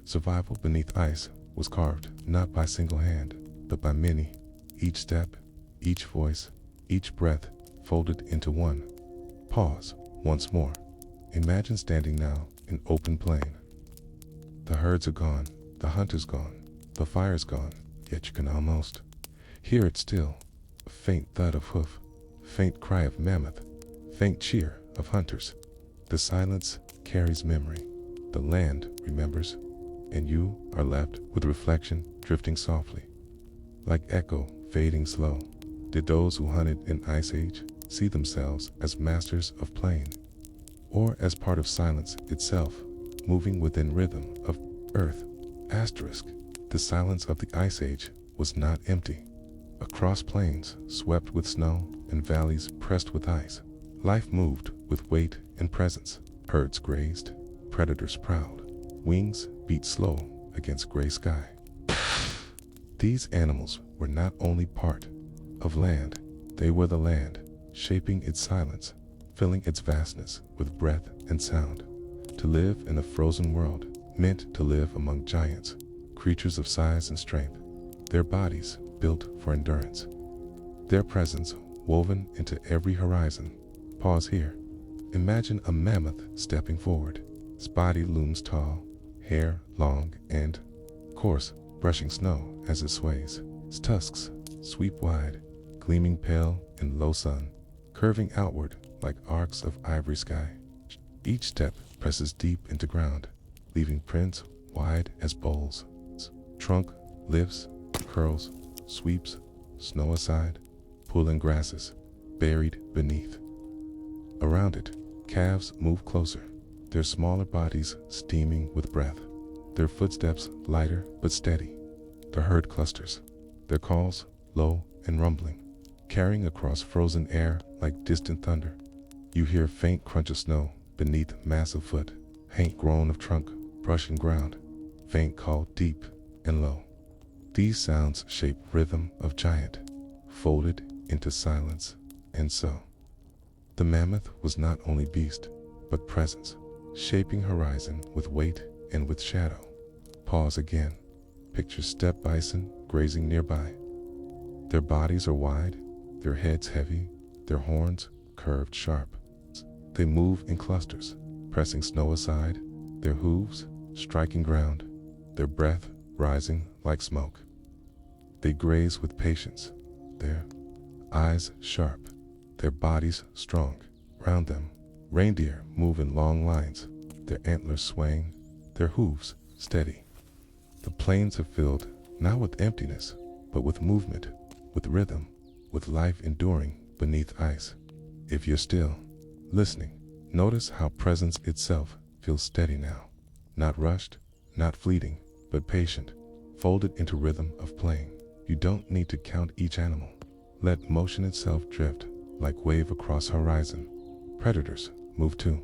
survival beneath ice was carved not by single hand, but by many. Each step, each voice, each breath folded into one. Pause once more. Imagine standing now in open plain. The herds are gone, the hunter's gone, the fire's gone, yet you can almost hear it still. A faint thud of hoof, faint cry of mammoth, faint cheer of hunters. The silence carries memory. The land remembers, and you are left with reflection drifting softly, like echo fading slow. Did those who hunted in Ice Age see themselves as masters of plain, or as part of silence itself, moving within rhythm of earth? Asterisk. The silence of the Ice Age was not empty. Across plains swept with snow and valleys pressed with ice, life moved with weight and presence. Herds grazed, predators prowled, wings beat slow against gray sky. These animals were not only part of land. They were the land, shaping its silence, filling its vastness with breath and sound. To live in a frozen world meant to live among giants, creatures of size and strength, their bodies built for endurance, their presence woven into every horizon. Pause here. Imagine a mammoth stepping forward. Its body looms tall, hair long and coarse, brushing snow as it sways. Its tusks sweep wide, gleaming pale in low sun, curving outward like arcs of ivory sky. Each step presses deep into ground, leaving prints wide as bowls. Its trunk lifts, curls, sweeps, snow aside, pulling grasses buried beneath. Around it, calves move closer, their smaller bodies steaming with breath, their footsteps lighter but steady. The herd clusters, their calls low and rumbling, carrying across frozen air like distant thunder. You hear faint crunch of snow beneath massive foot, faint groan of trunk brushing ground, faint call deep and low. These sounds shape rhythm of giant, folded into silence. And so, the mammoth was not only beast, but presence, shaping horizon with weight and with shadow. Pause again. Picture steppe bison grazing nearby. Their bodies are wide, their heads heavy, their horns curved sharp. They move in clusters, pressing snow aside, their hooves striking ground, their breath rising like smoke. They graze with patience, their eyes sharp, their bodies strong. Round them, reindeer move in long lines, their antlers swaying, their hooves steady. The plains are filled not with emptiness, but with movement, with rhythm, with life enduring beneath ice. If you're still listening, notice how presence itself feels steady now, not rushed, not fleeting, but patient, folded into rhythm of playing. You don't need to count each animal. Let motion itself drift like wave across horizon. Predators move too.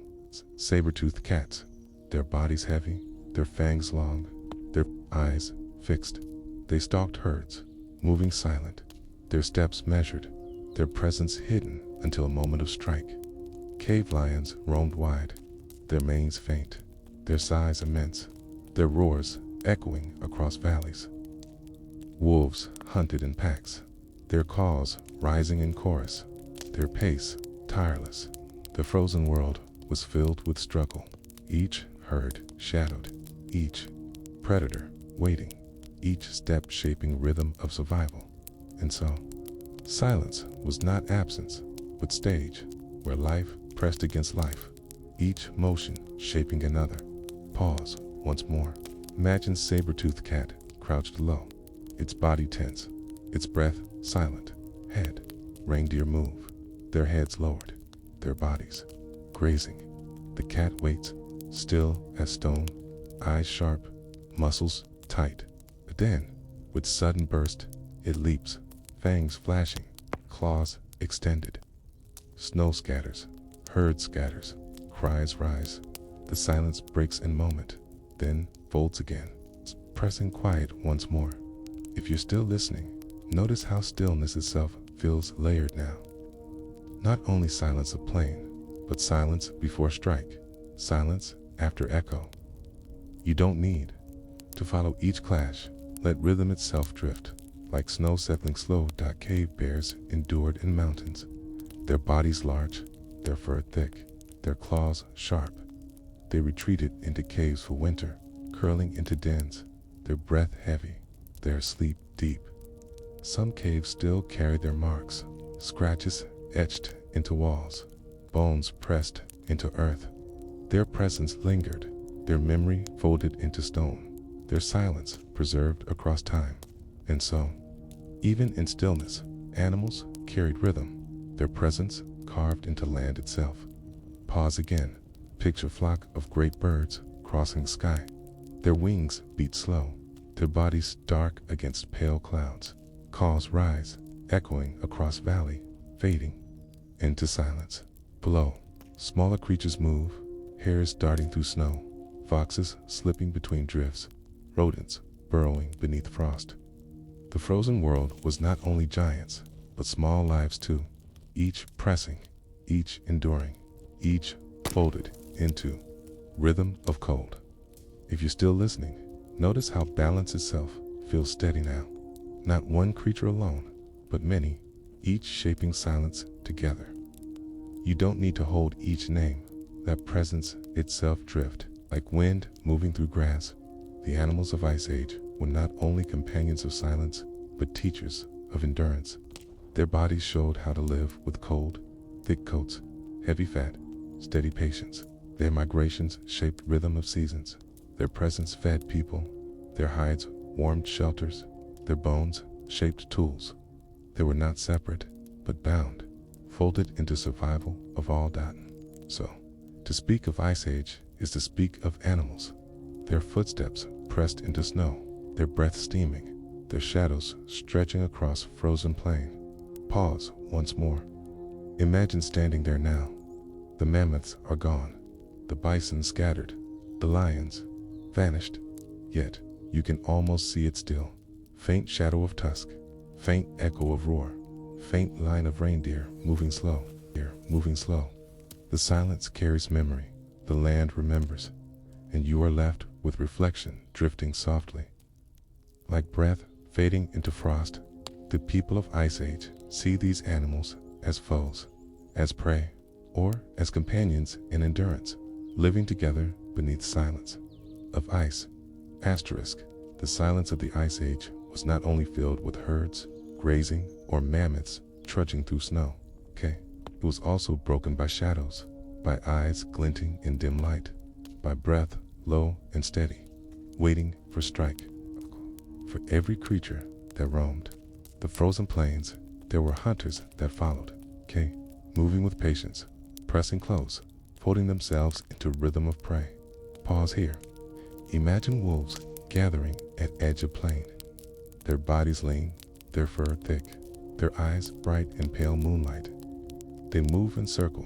Saber-toothed cats, their bodies heavy, their fangs long, their eyes fixed. They stalked herds, moving silent, their steps measured, their presence hidden until a moment of strike. Cave lions roamed wide, their manes faint, their size immense, their roars echoing across valleys. Wolves hunted in packs, their calls rising in chorus, their pace tireless. The frozen world was filled with struggle, each herd shadowed, each predator waiting, each step shaping rhythm of survival. And so, silence was not absence, but stage, where life pressed against life, each motion shaping another. Pause once more. Imagine saber-toothed cat crouched low, its body tense, its breath silent. Head, reindeer move, their heads lowered, their bodies grazing. The cat waits, still as stone, eyes sharp, muscles tight. Then, with sudden burst, it leaps, fangs flashing, claws extended. Snow scatters, herd scatters, cries rise. The silence breaks in moment, then folds again, pressing quiet once more. If you're still listening, notice how stillness itself feels layered now. Not only silence of plain, but silence before strike, silence after echo. You don't need to follow each clash. Let rhythm itself drift, like snow settling slow. Cave bears endured in mountains, their bodies large, their fur thick, their claws sharp. They retreated into caves for winter, curling into dens, their breath heavy, their sleep deep. Some caves still carry their marks, scratches etched into walls, bones pressed into earth. Their presence lingered, their memory folded into stone, their silence preserved across time. And so, even in stillness, animals carried rhythm, their presence carved into land itself. Pause again. Picture a flock of great birds crossing the sky. Their wings beat slow, their bodies dark against pale clouds. Calls rise, echoing across valley, fading into silence. Below, smaller creatures move, hares darting through snow, foxes slipping between drifts, rodents burrowing beneath frost. The frozen world was not only giants, but small lives too, each pressing, each enduring, each folded into rhythm of cold. If you're still listening, notice how balance itself feels steady now. Not one creature alone, but many, each shaping silence together. You don't need to hold each name. That presence itself drift, like wind moving through grass. The animals of Ice Age were not only companions of silence, but teachers of endurance. Their bodies showed how to live with cold, thick coats, heavy fat, steady patience. Their migrations shaped rhythm of seasons. Their presence fed people. Their hides warmed shelters. Their bones shaped tools. They were not separate, but bound, folded into survival of all that. So, to speak of Ice Age is to speak of animals. Their footsteps pressed into snow, their breath steaming, their shadows stretching across frozen plain. Pause once more. Imagine standing there now. The mammoths are gone, the bison scattered, the lions vanished, yet you can almost see it still. Faint shadow of tusk, faint echo of roar, faint line of reindeer moving slow, moving slow. The silence carries memory, the land remembers, and you are left with reflection drifting softly. Like breath fading into frost, the people of Ice Age see these animals as foes, as prey, or as companions in endurance, living together beneath silence of ice. Asterisk, the silence of the Ice Age was not only filled with herds grazing or mammoths trudging through snow. It was also broken by shadows, by eyes glinting in dim light, by breath low and steady, waiting for strike. For every creature that roamed the frozen plains, there were hunters that followed, moving with patience, pressing close, folding themselves into rhythm of prey. Pause here. Imagine wolves gathering at edge of plain, their bodies lean, their fur thick, their eyes bright in pale moonlight. They move in circle,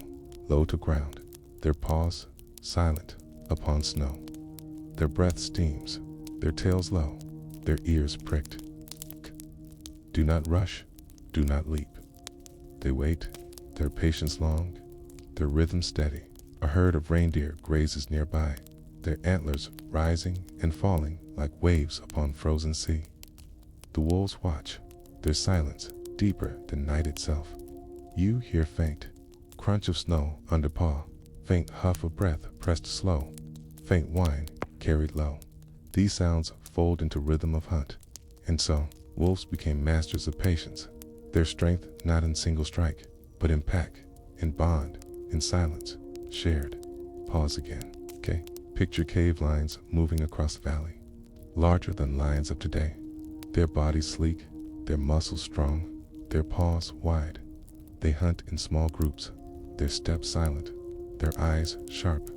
low to ground, their paws silent upon snow. Their breath steams, their tails low, their ears pricked. Do not rush, do not leap. They wait, their patience long, their rhythm steady. A herd of reindeer grazes nearby, their antlers rising and falling like waves upon frozen sea. The wolves watch, their silence deeper than night itself. You hear faint crunch of snow under paw, faint huff of breath pressed slow, faint whine carried low. These sounds fold into rhythm of hunt, and so wolves became masters of patience. Their strength not in single strike, but in pack, in bond, in silence, shared. Pause again. Picture cave lions moving across the valley, larger than lions of today. Their bodies sleek, their muscles strong, their paws wide. They hunt in small groups, their steps silent, their eyes sharp.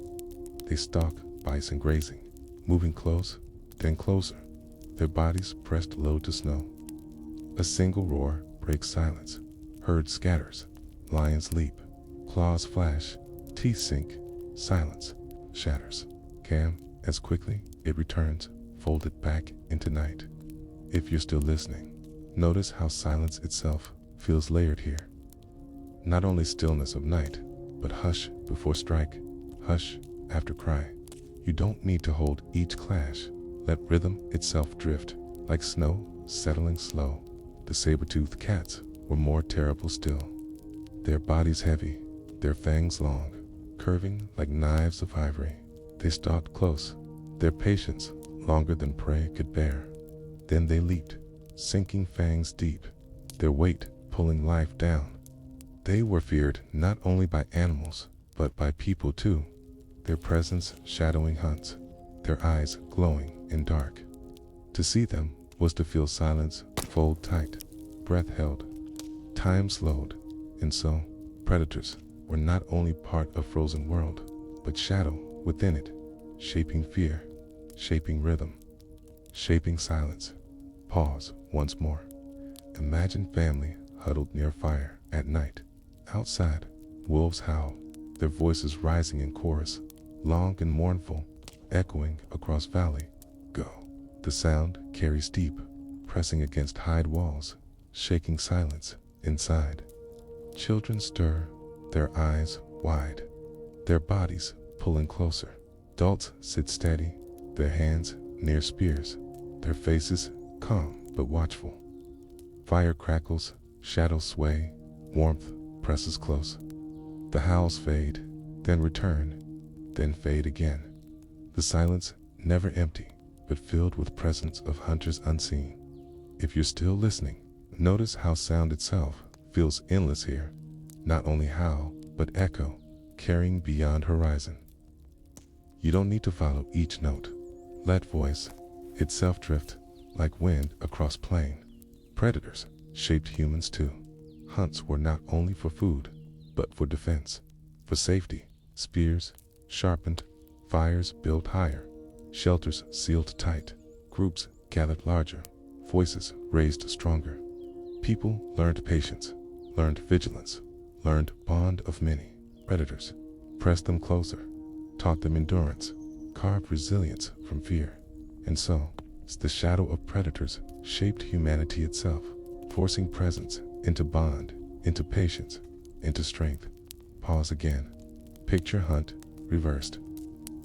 They stalk bison grazing, moving close, then closer, their bodies pressed low to snow. A single roar breaks silence. Herd scatters, lions leap, claws flash, teeth sink, silence shatters. As quickly it returns, folded back into night. If you're still listening, notice how silence itself feels layered here. Not only stillness of night, but hush before strike, hush after cry. You don't need to hold each clash. Let rhythm itself drift, like snow settling slow. The saber-toothed cats were more terrible still. Their bodies heavy, their fangs long, curving like knives of ivory. They stalked close, their patience longer than prey could bear. Then they leaped, sinking fangs deep, their weight pulling life down. They were feared not only by animals, but by people too, their presence shadowing hunts, their eyes glowing in dark. To see them was to feel silence fold tight, breath held, time slowed, and so predators were not only part of frozen world, but shadow within it, shaping fear, shaping rhythm, shaping silence. Pause once more. Imagine family huddled near fire at night. Outside, wolves howl, their voices rising in chorus, long and mournful, echoing across valley. Go. The sound carries deep, pressing against hide walls, shaking silence inside. Children stir, their eyes wide, their bodies pulling closer. Adults sit steady, their hands near spears, their faces calm but watchful. Fire crackles, shadows sway, warmth presses close. The howls fade, then return, then fade again. The silence never empty, but filled with presence of hunters unseen. If you're still listening, notice how sound itself feels endless here. Not only howl, but echo, carrying beyond horizon. You don't need to follow each note. Let voice itself drift like wind across plain. Predators shaped humans too. Hunts were not only for food, but for defense, for safety. Spears sharpened, fires built higher, shelters sealed tight, groups gathered larger, voices raised stronger. People learned patience, learned vigilance, learned bond of many. Predators pressed them closer, taught them endurance, carved resilience from fear. And so, the shadow of predators shaped humanity itself, forcing presence into bond, into patience, into strength. Pause again. Picture hunt reversed.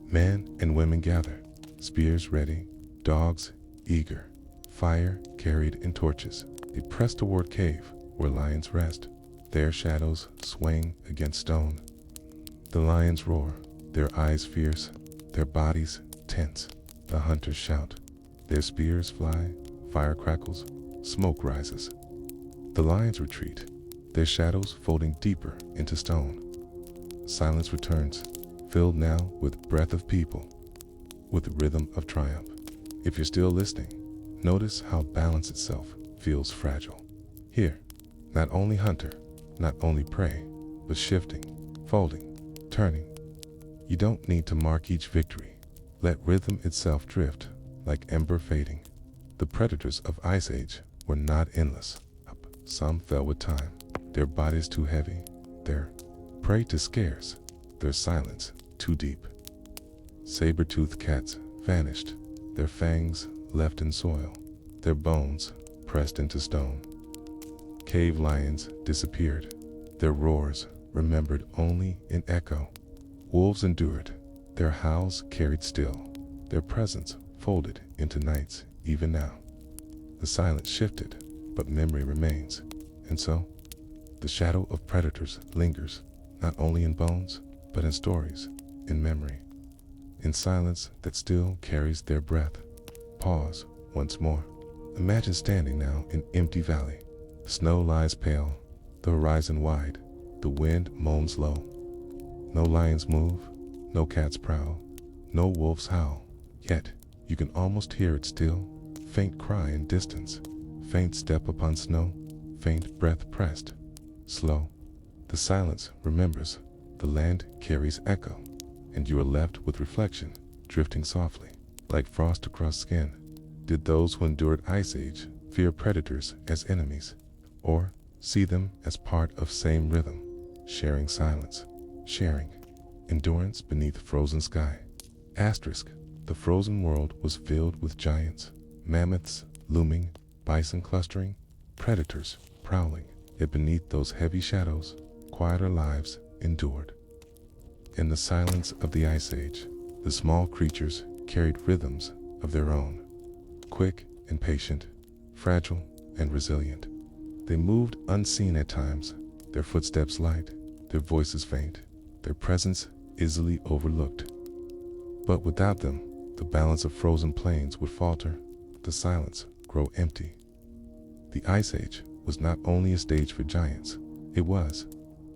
Men and women gather, spears ready, dogs eager, fire carried in torches. They press toward cave where lions rest, their shadows swaying against stone. The lions roar, their eyes fierce, their bodies tense. The hunters shout, their spears fly, fire crackles, smoke rises. The lions retreat, their shadows folding deeper into stone. Silence returns, filled now with breath of people, with the rhythm of triumph. If you're still listening, notice how balance itself feels fragile. Here, not only hunter, not only prey, but shifting, folding, turning. You don't need to mark each victory. Let rhythm itself drift, like ember fading. The predators of Ice Age were not endless. Some fell with time, their bodies too heavy, their prey too scarce, their silence too deep. Saber-toothed cats vanished, their fangs left in soil, their bones pressed into stone. Cave lions disappeared, their roars remembered only in echo. Wolves endured, their howls carried still, their presence folded into nights even now. The silence shifted, but memory remains, and so, the shadow of predators lingers, not only in bones, but in stories, in memory, in silence that still carries their breath. Pause once more. Imagine standing now in empty valley. Snow lies pale, the horizon wide, the wind moans low. No lions move, no cats prowl, no wolves howl, yet you can almost hear it still, faint cry in distance, faint step upon snow, faint breath pressed, slow. The silence remembers, the land carries echo, and you are left with reflection, drifting softly, like frost across skin. Did those who endured Ice Age fear predators as enemies, or see them as part of same rhythm, sharing silence, sharing endurance beneath frozen sky? Asterisk, the frozen world was filled with giants, mammoths looming, bison clustering, predators prowling, yet beneath those heavy shadows, quieter lives endured. In the silence of the Ice Age, the small creatures carried rhythms of their own, quick and patient, fragile and resilient. They moved unseen at times, their footsteps light, their voices faint, their presence easily overlooked. But without them, the balance of frozen plains would falter, the silence grow empty. The Ice Age was not only a stage for giants, it was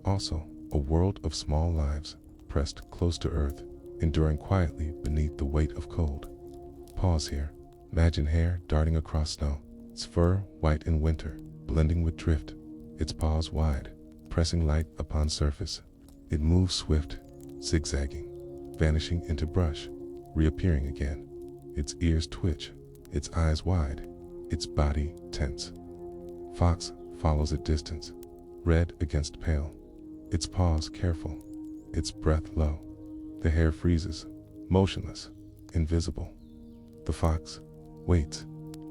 also a world of small lives pressed close to earth, enduring quietly beneath the weight of cold. Pause here. Imagine hair darting across snow, its fur white in winter, blending with drift, its paws wide, pressing light upon surface. It moves swift, zigzagging, vanishing into brush, reappearing again. Its ears twitch, its eyes wide, its body tense. Fox follows at distance, red against pale, its paws careful, its breath low. The hare freezes, motionless, invisible. The fox waits,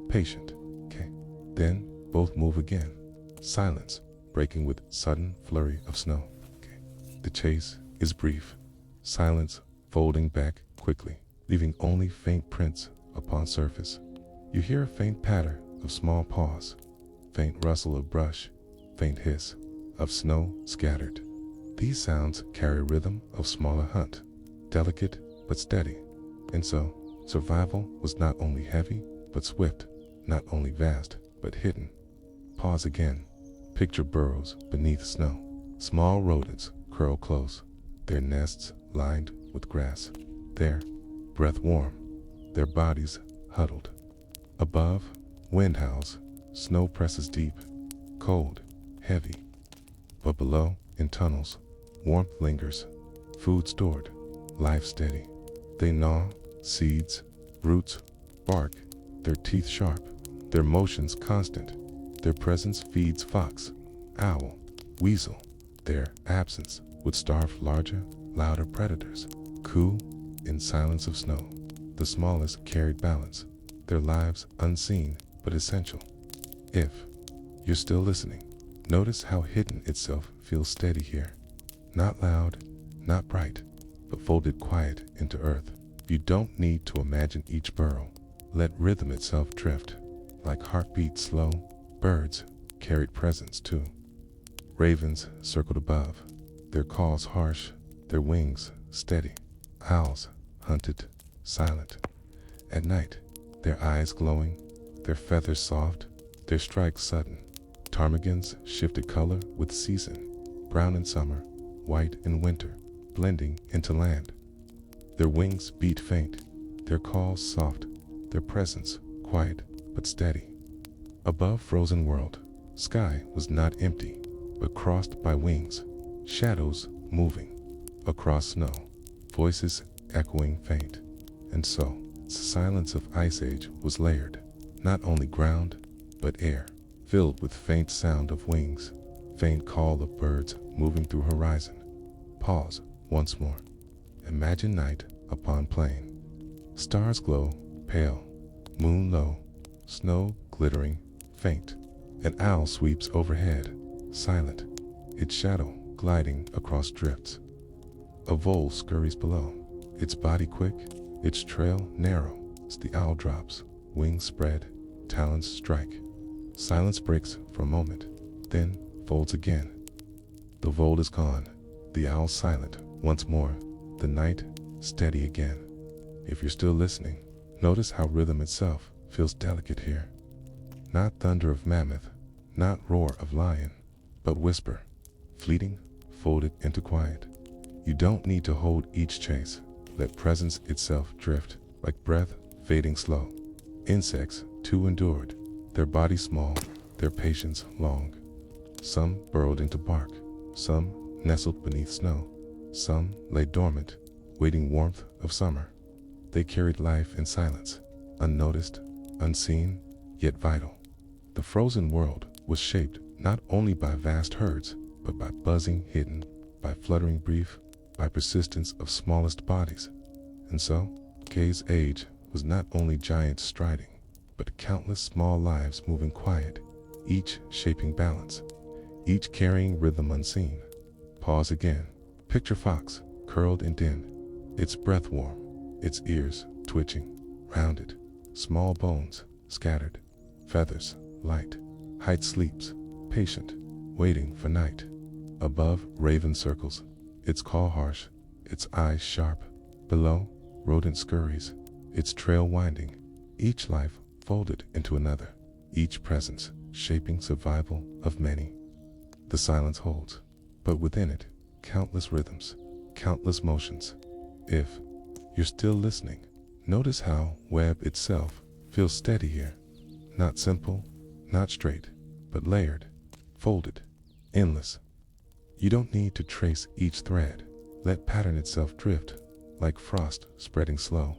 patient. Okay. Then both move again. Silence breaking with sudden flurry of snow. The chase is brief, silence folding back quickly, leaving only faint prints upon surface. You hear a faint patter of small paws, faint rustle of brush, faint hiss of snow scattered. These sounds carry rhythm of smaller hunt, delicate but steady. And so, survival was not only heavy but swift, not only vast but hidden. Pause again. Picture burrows beneath snow. Small rodents curl close, their nests lined with grass, their breath warm, their bodies huddled. Above, wind howls, snow presses deep, cold, heavy. But below, in tunnels, warmth lingers, food stored, life steady. They gnaw, seeds, roots, bark, their teeth sharp, their motions constant. Their presence feeds fox, owl, weasel. Their absence would starve larger, louder predators. Coo, in silence of snow, the smallest carried balance, their lives unseen but essential. If you're still listening, notice how hidden itself feels steady here. Not loud, not bright, but folded quiet into earth. You don't need to imagine each burrow. Let rhythm itself drift, like heartbeat slow. Birds carried presence too. Ravens circled above, their calls harsh, their wings steady. Owls hunted, silent. At night, their eyes glowing, their feathers soft, their strikes sudden. Ptarmigans shifted color with season, brown in summer, white in winter, blending into land. Their wings beat faint, their calls soft, their presence quiet but steady. Above frozen world, sky was not empty, but crossed by wings, shadows moving across snow, voices echoing faint. And so, the silence of Ice Age was layered, not only ground, but air, filled with faint sound of wings, faint call of birds moving through horizon. Pause once more. Imagine night upon plain. Stars glow, pale, moon low, snow glittering, faint. An owl sweeps overhead, silent, its shadow gliding across drifts. A vole scurries below, its body quick, its trail narrow as the owl drops, wings spread, talons strike. Silence breaks for a moment, then folds again. The vole is gone, the owl silent once more, the night steady again. If you're still listening, notice how rhythm itself feels delicate here. Not thunder of mammoth, not roar of lion, but whisper, fleeting, folded into quiet. You don't need to hold each chase. Let presence itself drift, like breath fading slow. Insects, too endured, their bodies small, their patience long. Some burrowed into bark, some nestled beneath snow, some lay dormant, waiting warmth of summer. They carried life in silence, unnoticed, unseen, yet vital. The frozen world was shaped not only by vast herds, but by buzzing hidden, by fluttering brief, by persistence of smallest bodies. And so, Kay's age was not only giants striding, but countless small lives moving quiet, each shaping balance, each carrying rhythm unseen. Pause again. Picture fox, curled in den, its breath warm, its ears twitching, rounded, small bones scattered, feathers light. Height sleeps, patient, waiting for night. Above, raven circles, its call harsh, its eyes sharp. Below, rodent scurries, its trail winding, each life folded into another, each presence shaping survival of many. The silence holds, but within it, countless rhythms, countless motions. If you're still listening, notice how web itself feels steady here, not simple, not straight, but layered, folded, endless. You don't need to trace each thread. Let pattern itself drift, like frost spreading slow.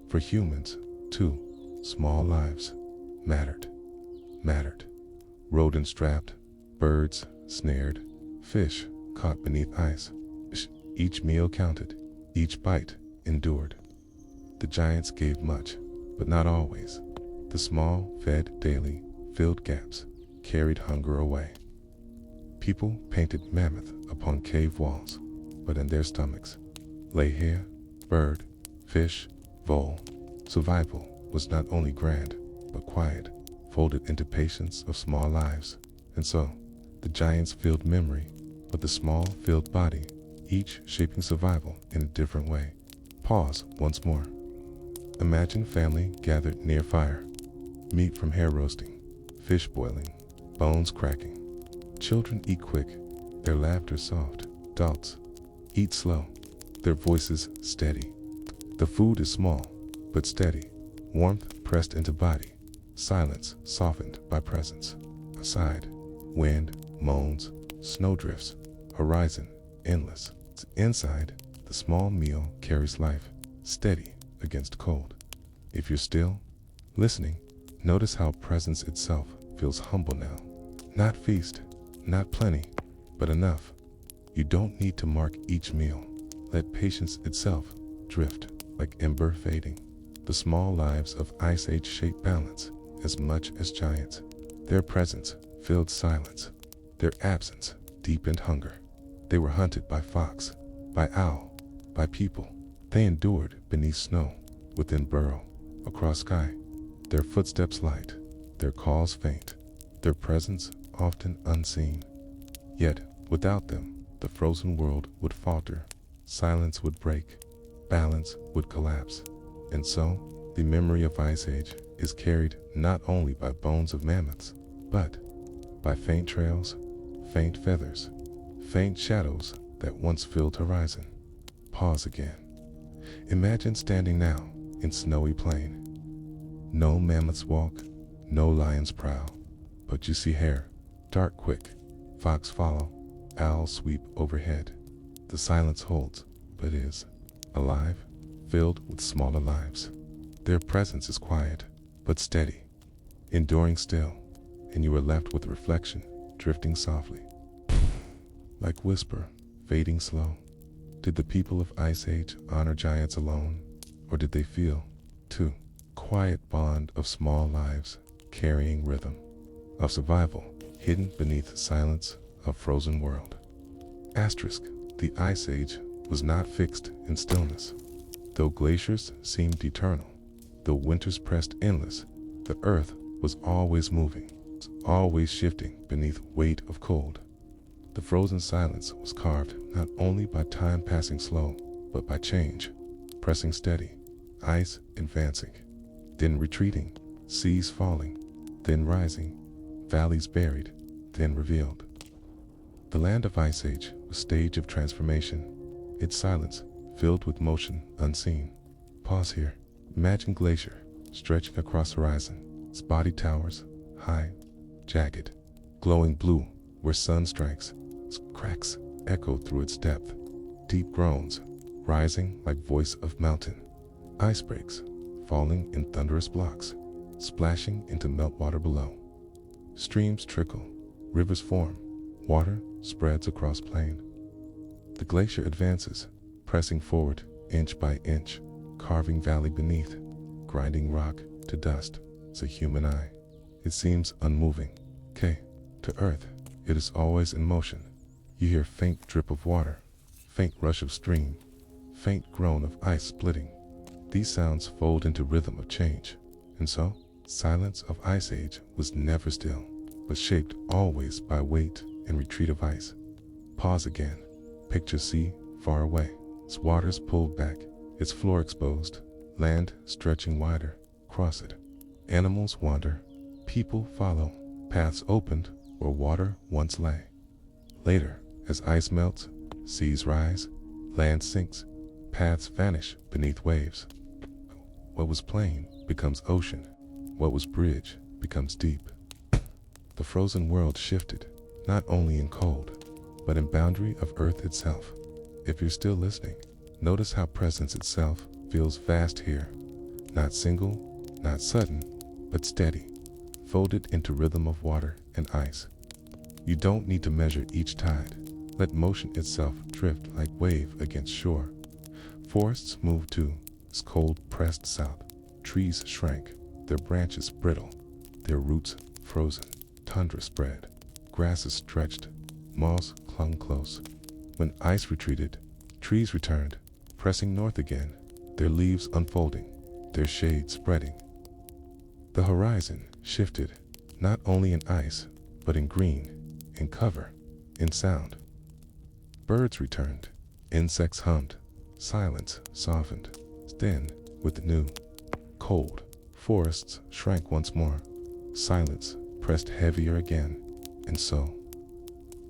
For humans, too, small lives mattered. Rodents trapped, birds snared, fish caught beneath ice. Each meal counted, each bite endured. The giants gave much, but not always. The small fed daily, filled gaps, carried hunger away. People painted mammoth upon cave walls, but in their stomachs lay hare, bird, fish, vole. Survival was not only grand, but quiet, folded into patience of small lives. And so, the giants filled memory, but the small filled body, each shaping survival in a different way. Pause once more. Imagine family gathered near fire, meat from hair roasting, fish boiling, bones cracking. Children eat quick, their laughter soft. Adults eat slow, their voices steady. The food is small, but steady, warmth pressed into body, silence softened by presence. Aside, wind moans, snowdrifts, horizon endless. Inside, the small meal carries life, steady against cold. If you're still listening, notice how presence itself feels humble now. Not feast, not plenty, but enough. You don't need to mark each meal. Let patience itself drift like ember fading. The small lives of Ice Age shape balance as much as giants. Their presence filled silence. Their absence deepened hunger. They were hunted by fox, by owl, by people. They endured beneath snow, within burrow, across sky. Their footsteps light, their calls faint, their presence often unseen. Yet, without them, the frozen world would falter, silence would break, balance would collapse. And so, the memory of Ice Age is carried not only by bones of mammoths, but by faint trails, faint feathers, faint shadows that once filled horizon. Pause again. Imagine standing now in snowy plain. No mammoths walk, no lions prowl, but you see hare, dart quick, fox follow, owls sweep overhead. The silence holds, but is alive, filled with smaller lives. Their presence is quiet, but steady, enduring still, and you are left with reflection, drifting softly, like whisper, fading slow. Did the people of Ice Age honor giants alone, or did they feel, too, quiet bond of small lives, carrying rhythm, of survival, hidden beneath silence of frozen world? Asterisk, the Ice Age was not fixed in stillness. Though glaciers seemed eternal, though winters pressed endless, the earth was always moving, always shifting beneath weight of cold. The frozen silence was carved not only by time passing slow, but by change, pressing steady, ice advancing, then retreating, seas falling, then rising, valleys buried, then revealed. The land of Ice Age was stage of transformation, its silence filled with motion unseen. Pause here. Imagine glacier stretching across horizon, its body towers, high, jagged, glowing blue where sun strikes. Its cracks echo through its depth, deep groans rising like voice of mountain. Ice breaks, falling in thunderous blocks, splashing into meltwater below. Streams trickle, rivers form, water spreads across plain. The glacier advances, pressing forward inch by inch, carving valley beneath, grinding rock to dust. It's a human eye. It seems unmoving. To earth, it is always in motion. You hear faint drip of water, faint rush of stream, faint groan of ice splitting. These sounds fold into rhythm of change. And so, silence of Ice Age was never still, but shaped always by weight and retreat of ice. Pause again. Picture sea far away, its waters pulled back, its floor exposed, land stretching wider. Cross it. Animals wander, people follow, paths opened where water once lay. Later, as ice melts, seas rise, land sinks, paths vanish beneath waves. What was plain becomes ocean, what was bridge becomes deep. The frozen world shifted, not only in cold, but in boundary of Earth itself. If you're still listening, notice how presence itself feels vast here, not single, not sudden, but steady, folded into rhythm of water and ice. You don't need to measure each tide. Let motion itself drift like wave against shore. Forests move too, as cold pressed south. Trees shrank, their branches brittle, their roots frozen. Tundra spread, grasses stretched, moss clung close. When ice retreated, trees returned, pressing north again, their leaves unfolding, their shade spreading. The horizon shifted, not only in ice, but in green, in cover, in sound. Birds returned, insects hummed, silence softened. Then, with new, cold, forests shrank once more, silence pressed heavier again, and so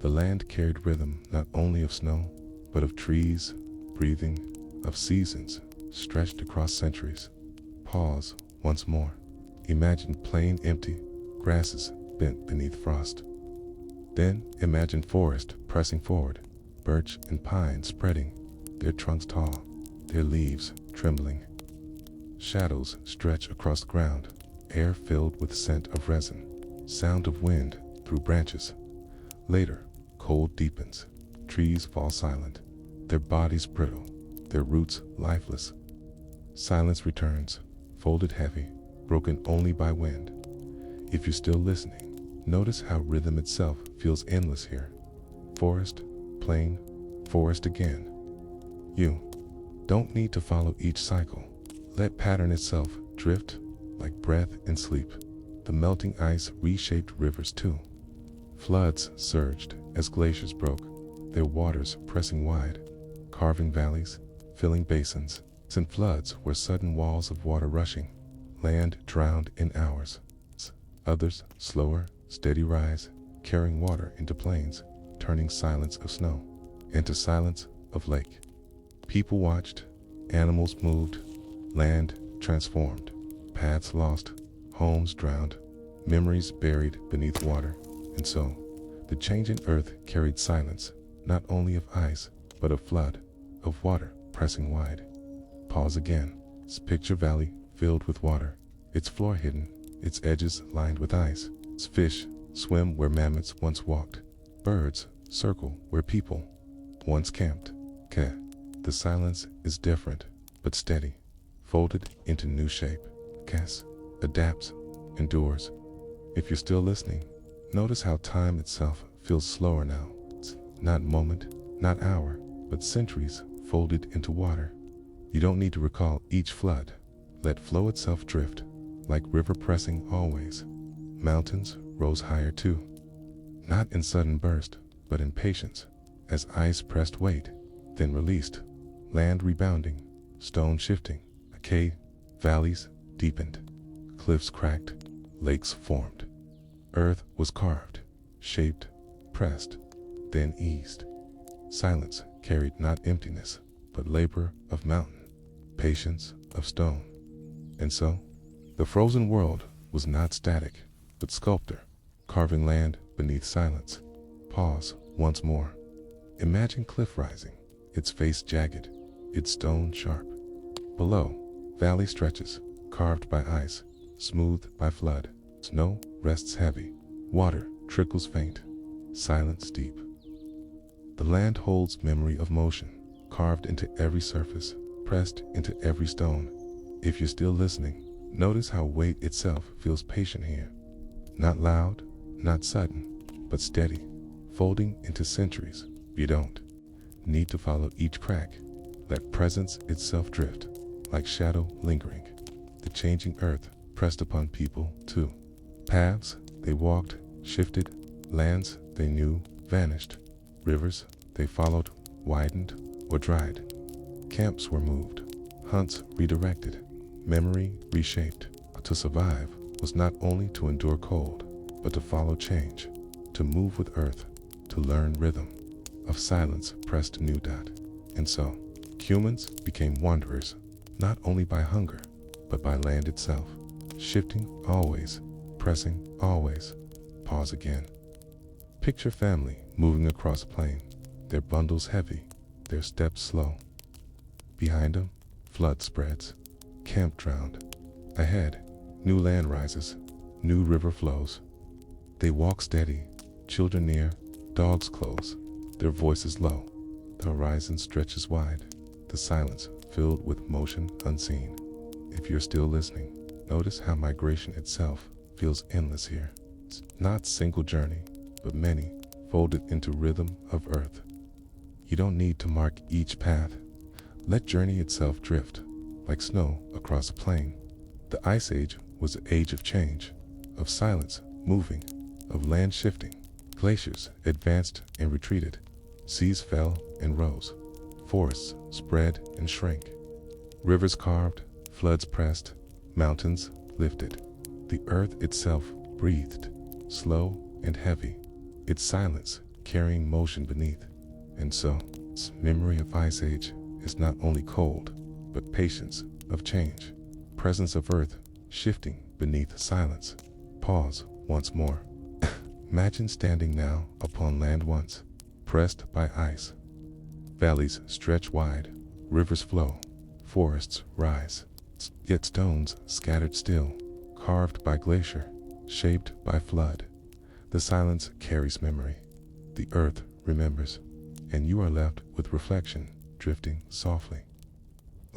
the land carried rhythm not only of snow, but of trees, breathing, of seasons stretched across centuries. Pause once more. Imagine plain empty, grasses bent beneath frost. Then imagine forest pressing forward, birch and pine spreading, their trunks tall, their leaves trembling. Shadows stretch across the ground, air filled with scent of resin, sound of wind through branches. Later, cold deepens, trees fall silent, their bodies brittle, their roots lifeless. Silence returns, folded heavy, broken only by wind. If you're still listening, notice how rhythm itself feels endless here. Forest, plain, forest again. You don't need to follow each cycle. Let pattern itself drift like breath in sleep. The melting ice reshaped rivers too. Floods surged as glaciers broke, their waters pressing wide, carving valleys, filling basins. And floods were sudden walls of water rushing, land drowned in hours. Others, slower, steady rise, carrying water into plains, turning silence of snow into silence of lake. People watched, animals moved, land transformed, paths lost, homes drowned, memories buried beneath water. And so, the changing earth carried silence, not only of ice, but of flood, of water pressing wide. Pause again. Picture valley filled with water, its floor hidden, its edges lined with ice. Fish swim where mammoths once walked. Birds circle where people once camped. The silence is different, but steady, folded into new shape. Adapts, endures. If you're still listening, notice how time itself feels slower now. Not moment, not hour, but centuries folded into water. You don't need to recall each flood. Let flow itself drift, like river pressing always. Mountains rose higher too, not in sudden burst, but in patience, as ice pressed weight, then released. Land rebounding, stone shifting, valleys deepened, cliffs cracked, lakes formed. Earth was carved, shaped, pressed, then eased. Silence carried not emptiness, but labor of mountain, patience of stone. And so, the frozen world was not static, but sculptor, carving land beneath silence. Pause once more. Imagine cliff rising, its face jagged, its stone sharp. Below, valley stretches, carved by ice, smoothed by flood. Snow rests heavy, water trickles faint, silence deep. The land holds memory of motion, carved into every surface, pressed into every stone. If you're still listening, notice how weight itself feels patient here. Not loud, not sudden, but steady, folding into centuries. You don't need to follow each crack. Let presence itself drift, like shadow lingering. The changing earth pressed upon people too. Paths they walked shifted, lands they knew vanished. Rivers they followed widened or dried. Camps were moved, hunts redirected, memory reshaped. To survive was not only to endure cold, but to follow change, to move with earth, to learn rhythm. Of silence pressed new dot. And so, humans became wanderers, not only by hunger, but by land itself, shifting always, pressing always. Pause again. Picture family moving across a plain, their bundles heavy, their steps slow. Behind them, flood spreads, camp drowned. Ahead, new land rises, new river flows. They walk steady, children near, dogs close, their voices low. The horizon stretches wide, the silence filled with motion unseen. If you're still listening, notice how migration itself feels endless here. It's not single journey, but many, folded into rhythm of earth. You don't need to mark each path. Let journey itself drift, like snow across a plain. The Ice Age was an age of change, of silence moving, of land shifting. Glaciers advanced and retreated. Seas fell and rose. Forests spread and shrank. Rivers carved, floods pressed, mountains lifted. The earth itself breathed, slow and heavy, its silence carrying motion beneath. And so, its memory of Ice Age is not only cold, but patience of change, presence of earth shifting beneath silence. Pause once more. Imagine standing now upon land once, pressed by ice. Valleys stretch wide, rivers flow, forests rise, yet stones scattered still, carved by glacier, shaped by flood. The silence carries memory. The earth remembers, and you are left with reflection drifting softly.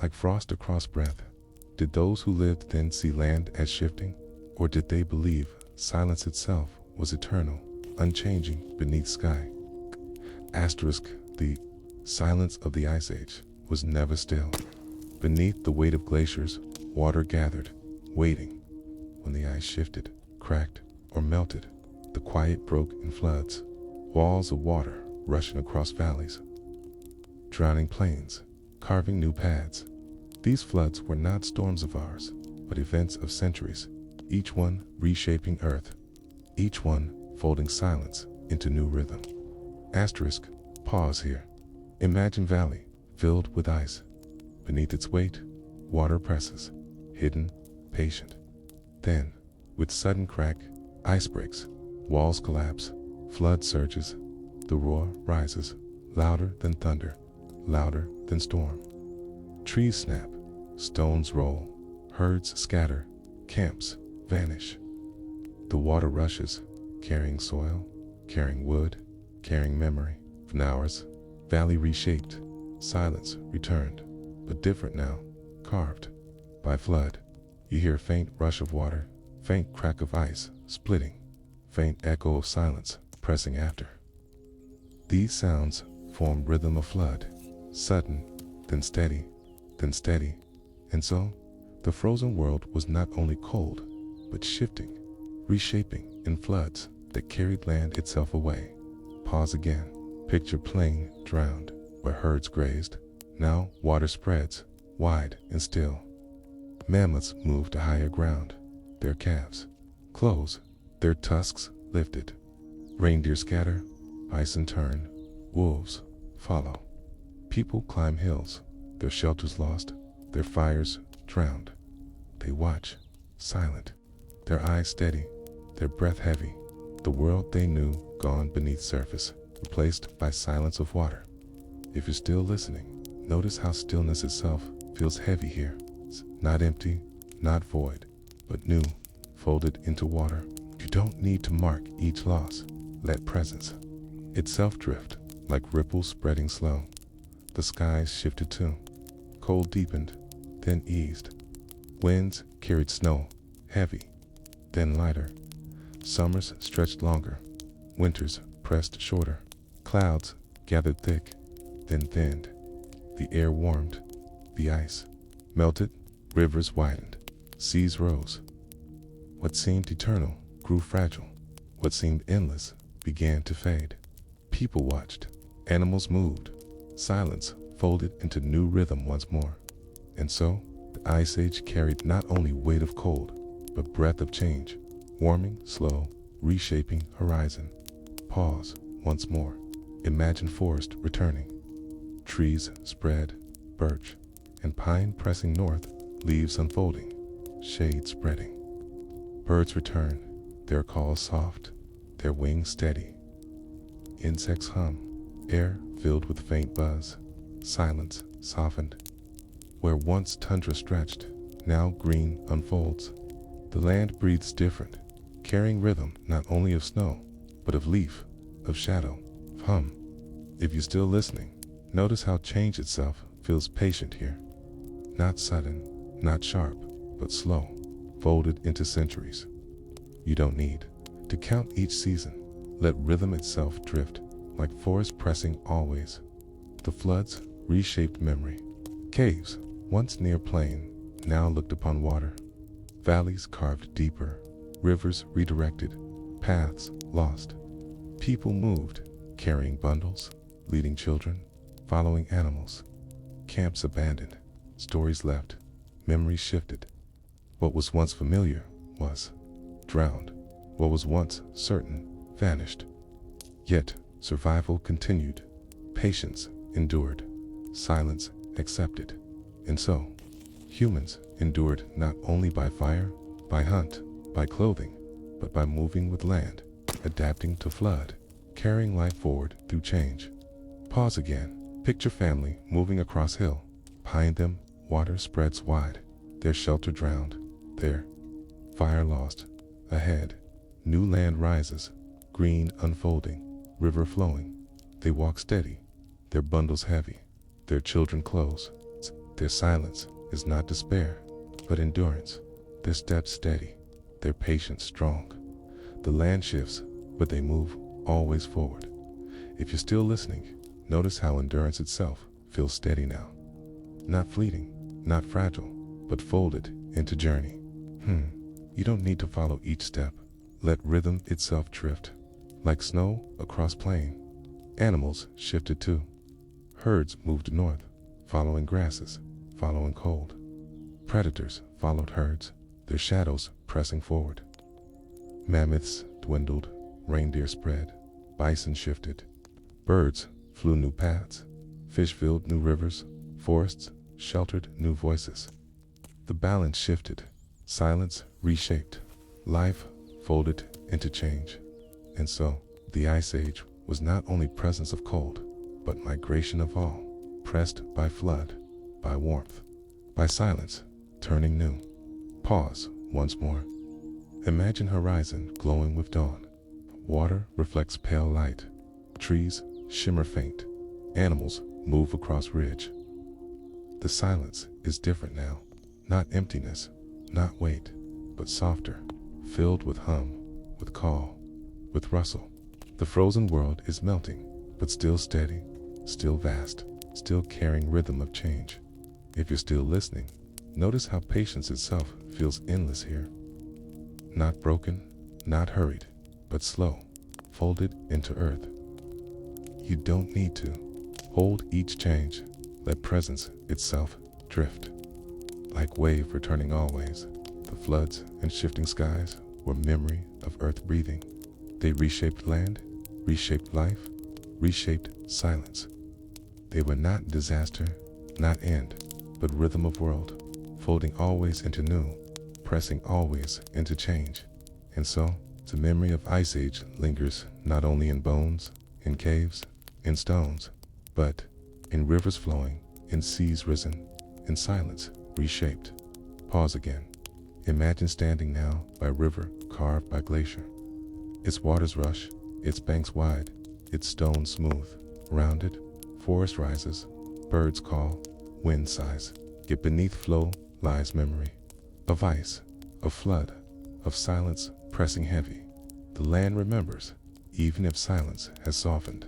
Like frost across breath, did those who lived then see land as shifting, or did they believe silence itself was eternal, unchanging beneath sky? Asterisk, the silence of the Ice Age was never still. Beneath the weight of glaciers, water gathered, waiting. When the ice shifted, cracked, or melted, the quiet broke in floods, walls of water rushing across valleys, drowning plains, carving new paths. These floods were not storms of ours, but events of centuries, each one reshaping earth, each one folding silence into new rhythm. Asterisk, pause here. Imagine valley filled with ice. Beneath its weight, water presses, hidden, patient. Then, with sudden crack, ice breaks, walls collapse, flood surges, the roar rises, louder than thunder, louder than storm. Trees snap, stones roll, herds scatter, camps vanish. The water rushes, carrying soil, carrying wood, carrying memory. For hours, valley reshaped, silence returned, but different now, carved by flood. You hear faint rush of water, faint crack of ice splitting, faint echo of silence pressing after. These sounds form rhythm of flood, sudden, then steady, and so the frozen world was not only cold, but shifting, reshaping in floods that carried land itself away. Pause again. Picture plain drowned, where herds grazed. Now water spreads, wide and still. Mammoths move to higher ground, their calves close, their tusks lifted. Reindeer scatter, bison turn, wolves follow. People climb hills, their shelters lost, their fires drowned. They watch, silent, their eyes steady, their breath heavy. The world they knew gone beneath surface, replaced by silence of water. If you're still listening, notice how stillness itself feels heavy here. It's not empty, not void, but new, folded into water. You don't need to mark each loss. Let presence itself drift, like ripples spreading slow. The skies shifted too. Cold deepened, then eased. Winds carried snow, heavy, then lighter. Summers stretched longer, winters pressed shorter. Clouds gathered thick, then thinned. The air warmed, the ice melted, rivers widened, seas rose. What seemed eternal grew fragile. What seemed endless began to fade. People watched, animals moved, silence folded into new rhythm once more. And so, the Ice Age carried not only weight of cold, but breath of change, warming, slow, reshaping horizon. Pause once more. Imagine forest returning. Trees spread, birch and pine pressing north, leaves unfolding, shade spreading. Birds return, their calls soft, their wings steady. Insects hum, air filled with faint buzz. Silence softened. Where once tundra stretched, now green unfolds. The land breathes different, carrying rhythm not only of snow, but of leaf, of shadow, of hum. If you're still listening, notice how change itself feels patient here. Not sudden, not sharp, but slow, folded into centuries. You don't need to count each season. Let rhythm itself drift, like forest pressing always. The floods reshaped memory. Caves, once near plain, now looked upon water. Valleys carved deeper, rivers redirected, paths lost. People moved, carrying bundles, leading children, following animals. Camps abandoned, stories left, memories shifted. What was once familiar was drowned. What was once certain vanished. Yet survival continued, patience endured, silence accepted. And so, humans endured not only by fire, by hunt, by clothing, but by moving with land, adapting to flood, carrying life forward through change. Pause again. Picture family moving across hill. Behind them, water spreads wide. Their shelter drowned. Their fire lost. Ahead, new land rises, green unfolding, river flowing. They walk steady, their bundles heavy, their children close. Their silence is not despair, but endurance. Their steps steady, their patience strong. The land shifts, but they move always forward. If you're still listening, notice how endurance itself feels steady now. Not fleeting, not fragile, but folded into journey. You don't need to follow each step. Let rhythm itself drift. Like snow across plain, animals shifted too. Herds moved north, following grasses, following cold. Predators followed herds, their shadows pressing forward. Mammoths dwindled, reindeer spread, bison shifted. Birds flew new paths, fish filled new rivers, forests sheltered new voices. The balance shifted, silence reshaped, life folded into change. And so, the Ice Age was not only presence of cold, but migration of all, pressed by flood, by warmth, by silence, turning new. Pause once more. Imagine horizon glowing with dawn. Water reflects pale light. Trees shimmer faint. Animals move across ridge. The silence is different now. Not emptiness, not weight, but softer, filled with hum, with call, with rustle. The frozen world is melting, but still steady, still vast, still carrying rhythm of change. If you're still listening, notice how patience itself feels endless here. Not broken, not hurried, but slow, folded into earth. You don't need to hold each change. Let presence itself drift. Like wave returning always, the floods and shifting skies were memory of earth breathing. They reshaped land, reshaped life, reshaped silence. They were not disaster, not end, but rhythm of world, folding always into new, pressing always into change. And so, the memory of Ice Age lingers not only in bones, in caves, in stones, but in rivers flowing, in seas risen, in silence reshaped. Pause again. Imagine standing now by river carved by glacier. Its waters rush, its banks wide, its stones smooth, rounded. Forest rises, birds call, wind sighs. Yet beneath flow lies memory of ice, of flood, of silence pressing heavy. The land remembers, even if silence has softened.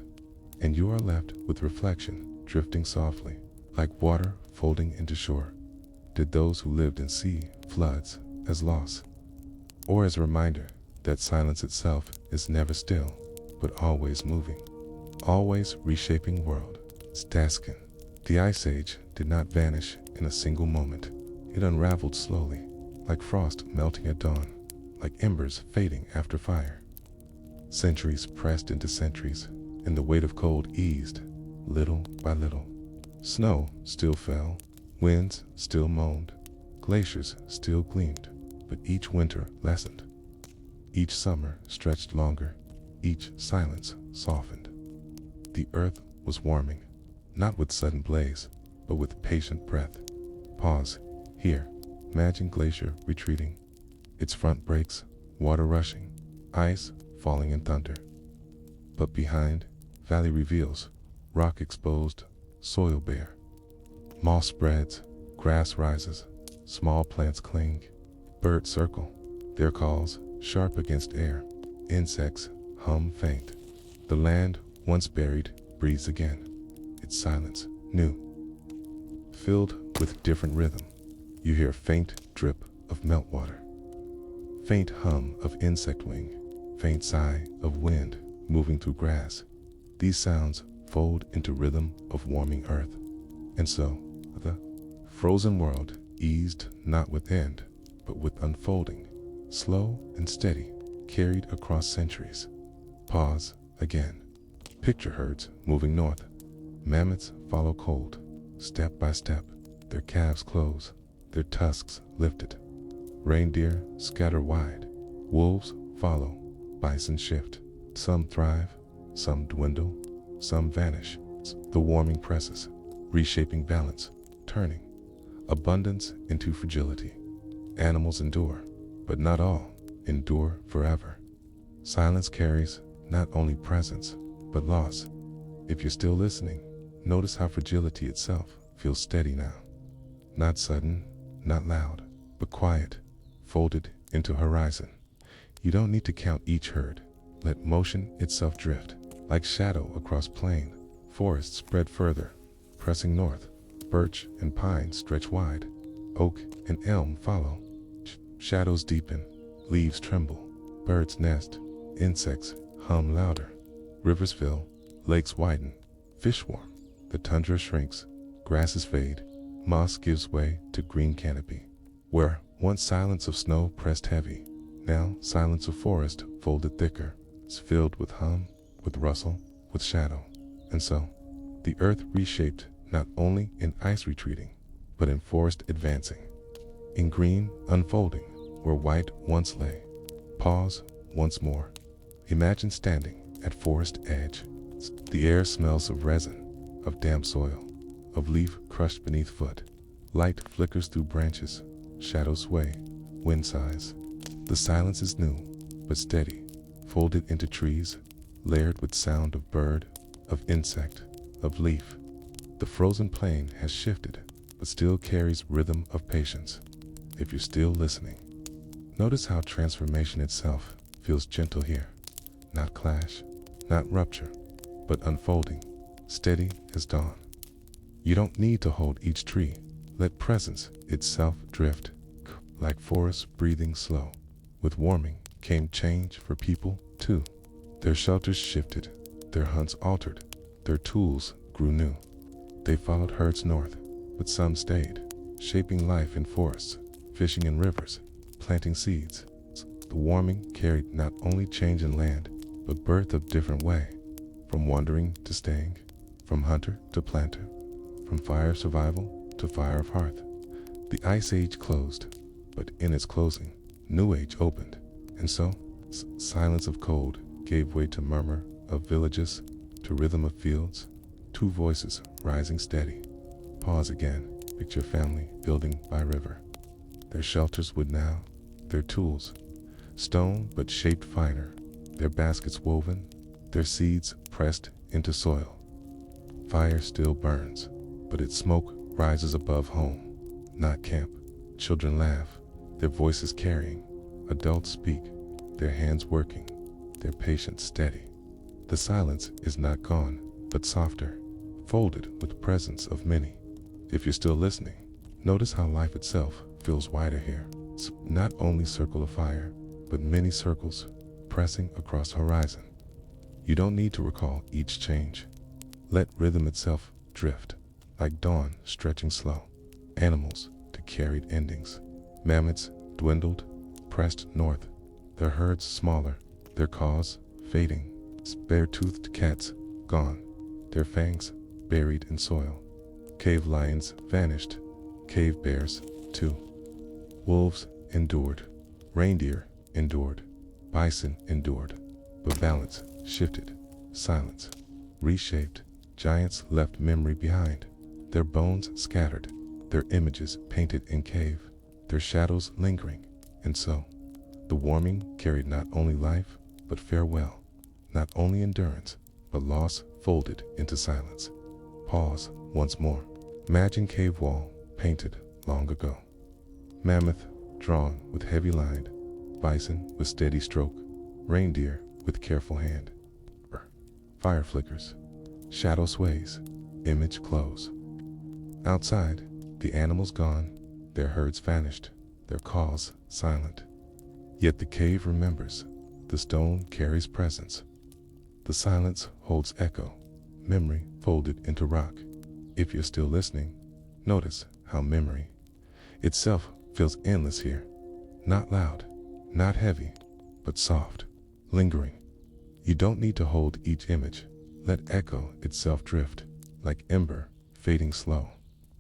And you are left with reflection drifting softly, like water folding into shore. Did those who lived in sea floods as loss, or as a reminder that silence itself is never still, but always moving, always reshaping world? Staskin. The Ice Age did not vanish in a single moment. It unraveled slowly, like frost melting at dawn, like embers fading after fire. Centuries pressed into centuries, and the weight of cold eased, little by little. Snow still fell, winds still moaned, glaciers still gleamed, but each winter lessened. Each summer stretched longer, each silence softened. The earth was warming, not with sudden blaze, but with patient breath. Pause. Here, imagine glacier retreating. Its front breaks, water rushing, ice falling in thunder. But behind, valley reveals, rock exposed, soil bare. Moss spreads, grass rises, small plants cling. Birds circle, their calls sharp against air. Insects hum faint. The land, once buried, breathes again. Its silence, new, filled with different rhythm. You hear a faint drip of meltwater, faint hum of insect wing, faint sigh of wind moving through grass. These sounds fold into rhythm of warming earth. And so, the frozen world eased not with end, but with unfolding, slow and steady, carried across centuries. Pause again. Picture herds moving north. Mammoths follow cold, step by step, their calves close, their tusks lifted. Reindeer scatter wide, wolves follow, bison shift. Some thrive, some dwindle, some vanish. The warming presses, reshaping balance, turning abundance into fragility. Animals endure, but not all endure forever. Silence carries not only presence, but loss. If you're still listening, notice how fragility itself feels steady now. Not sudden, not loud, but quiet, folded into horizon. You don't need to count each herd. Let motion itself drift, like shadow across plain. Forests spread further, pressing north. Birch and pine stretch wide. Oak and elm follow. Shadows deepen, leaves tremble. Birds nest, insects hum louder. Rivers fill, lakes widen, fish swarm. The tundra shrinks, grasses fade, moss gives way to green canopy. Where once silence of snow pressed heavy, now silence of forest folded thicker. It's filled with hum, with rustle, with shadow. And so, the earth reshaped not only in ice retreating, but in forest advancing. In green unfolding, where white once lay. Pause once more. Imagine standing at forest edge. The air smells of resin, of damp soil, of leaf crushed beneath foot. Light flickers through branches, shadows sway, wind sighs. The silence is new, but steady, folded into trees, layered with sound of bird, of insect, of leaf. The frozen plain has shifted, but still carries rhythm of patience. If you're still listening, notice how transformation itself feels gentle here. Not clash, not rupture, but unfolding, steady as dawn. You don't need to hold each tree. Let presence itself drift, like forests breathing slow. With warming came change for people too. Their shelters shifted, their hunts altered, their tools grew new. They followed herds north, but some stayed, shaping life in forests, fishing in rivers, planting seeds. The warming carried not only change in land, but birth of different way, from wandering to staying, from hunter to planter, from fire of survival to fire of hearth. The ice age closed, but in its closing, new age opened, and so silence of cold gave way to murmur of villages, to rhythm of fields, two voices rising steady. Pause again, picture family building by river. Their shelters wood now, their tools, stone but shaped finer, their baskets woven, their seeds pressed into soil. Fire still burns, but its smoke rises above home, not camp. Children laugh, their voices carrying. Adults speak, their hands working, their patience steady. The silence is not gone, but softer, folded with presence of many. If you're still listening, notice how life itself feels wider here. It's not only circle of fire, but many circles pressing across horizon. You don't need to recall each change. Let rhythm itself drift, like dawn stretching slow. Animals to carried endings. Mammoths dwindled, pressed north, their herds smaller, their caws fading. Bare-toothed cats gone, their fangs buried in soil. Cave lions vanished, cave bears too. Wolves endured, reindeer endured, bison endured, but balance shifted, silence reshaped. Giants left memory behind, their bones scattered, their images painted in cave, their shadows lingering. And so, the warming carried not only life, but farewell, not only endurance, but loss folded into silence. Pause once more. Imagine cave wall painted long ago. Mammoth drawn with heavy line, bison with steady stroke, reindeer with careful hand. Fire flickers, shadow sways, image glows. Outside, the animals gone, their herds vanished, their calls silent. Yet the cave remembers, the stone carries presence. The silence holds echo, memory folded into rock. If you're still listening, notice how memory itself feels endless here. Not loud, not heavy, but soft, lingering. You don't need to hold each image. Let echo itself drift, like ember, fading slow.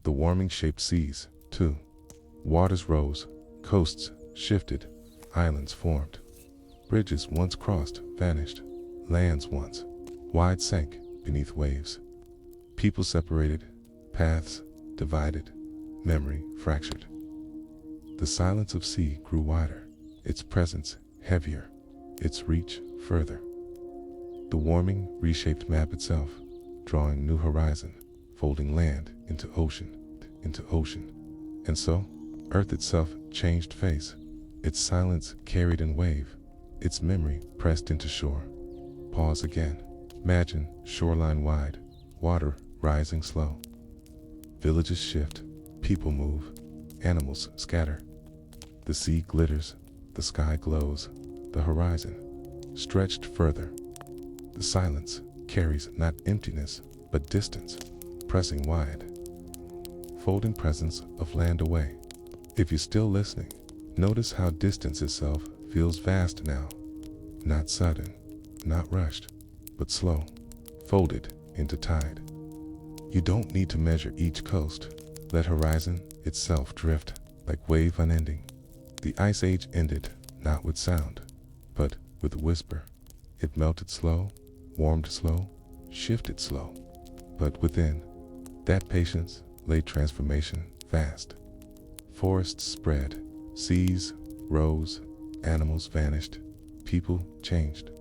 The warming shaped seas, too. Waters rose, coasts shifted, islands formed. Bridges once crossed, vanished. Lands once wide sank beneath waves. People separated, paths divided, memory fractured. The silence of sea grew wider, its presence heavier, its reach further. The warming reshaped map itself, drawing new horizon, folding land into ocean. And so, Earth itself changed face, its silence carried in wave, its memory pressed into shore. Pause again. Imagine shoreline wide, water rising slow. Villages shift, people move, animals scatter. The sea glitters, the sky glows, the horizon stretched further. The silence carries not emptiness, but distance, pressing wide, folding presence of land away. If you're still listening, notice how distance itself feels vast now, not sudden, not rushed, but slow, folded into tide. You don't need to measure each coast. Let horizon itself drift like wave unending. The ice age ended not with sound, but with a whisper. It melted slow, warmed slow, shifted slow. But within that patience lay transformation vast. Forests spread, seas rose, animals vanished, people changed.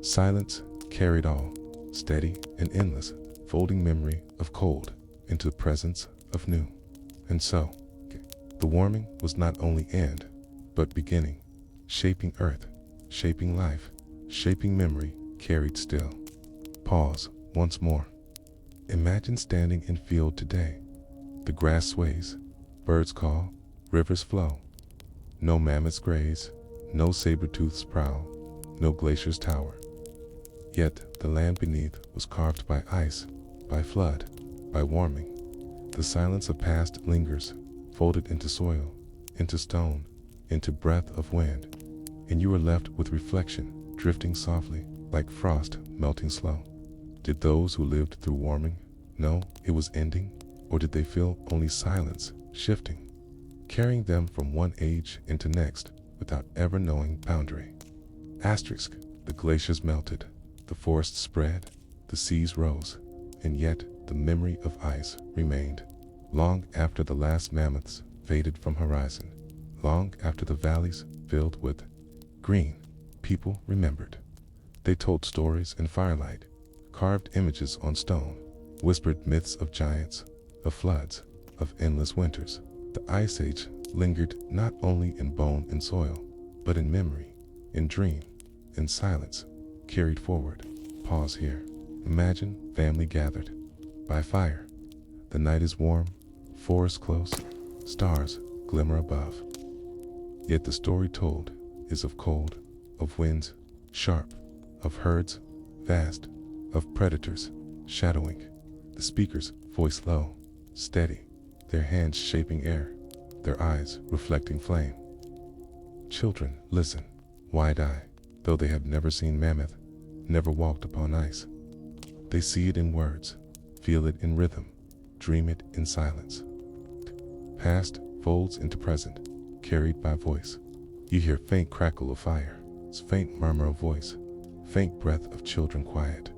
Silence carried all, steady and endless, folding memory of cold into the presence of new. And so, the warming was not only end, but beginning, shaping earth, shaping life, shaping memory carried still. Pause once more. Imagine standing in field today. The grass sways, birds call, rivers flow. No mammoths graze, no saber-tooths prowl, no glaciers tower. Yet the land beneath was carved by ice, by flood, by warming. The silence of past lingers, folded into soil, into stone, into breath of wind. And you were left with reflection, drifting softly, like frost melting slow. Did those who lived through warming know it was ending? Or did they feel only silence, shifting, carrying them from one age into next without ever knowing boundary? Asterisk, the glaciers melted, the forests spread, the seas rose, and yet the memory of ice remained. Long after the last mammoths faded from horizon, long after the valleys filled with green, people remembered. They told stories in firelight, carved images on stone, whispered myths of giants, of floods, of endless winters. The ice age lingered not only in bone and soil, but in memory, in dream, in silence, carried forward. Pause here. Imagine family gathered by fire. The night is warm, forest close, stars glimmer above. Yet the story told is of cold, of winds sharp, of herds vast, of predators shadowing. The speaker's voice low, steady, their hands shaping air, their eyes reflecting flame. Children listen, wide-eyed, though they have never seen mammoth, never walked upon ice. They see it in words, feel it in rhythm, dream it in silence. Past folds into present, carried by voice. You hear faint crackle of fire, faint murmur of voice, faint breath of children quiet.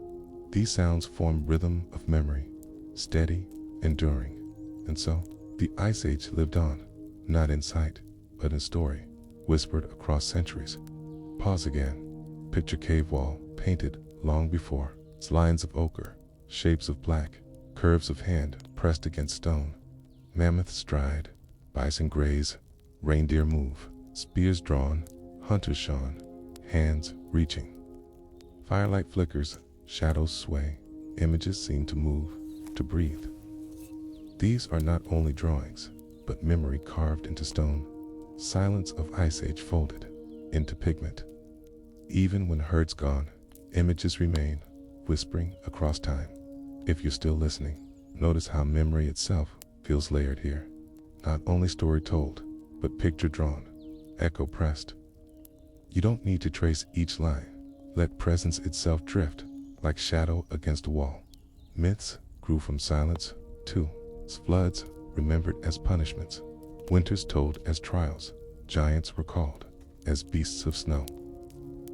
These sounds form rhythm of memory, steady, enduring. And so, the Ice Age lived on, not in sight, but in story, whispered across centuries. Pause again. Picture cave wall, painted long before. Its lines of ochre, shapes of black, curves of hand pressed against stone. Mammoths stride, bison graze, reindeer move, spears drawn, hunters shone, hands reaching. Firelight flickers, shadows sway, images seem to move, to breathe. These are not only drawings, but memory carved into stone, silence of Ice Age folded into pigment. Even when herd's gone, images remain, whispering across time. If you're still listening, notice how memory itself feels layered here. Not only story told, but picture drawn, echo pressed. You don't need to trace each line. Let presence itself drift, like shadow against a wall. Myths grew from silence, too. Floods remembered as punishments. Winters told as trials. Giants recalled as beasts of snow.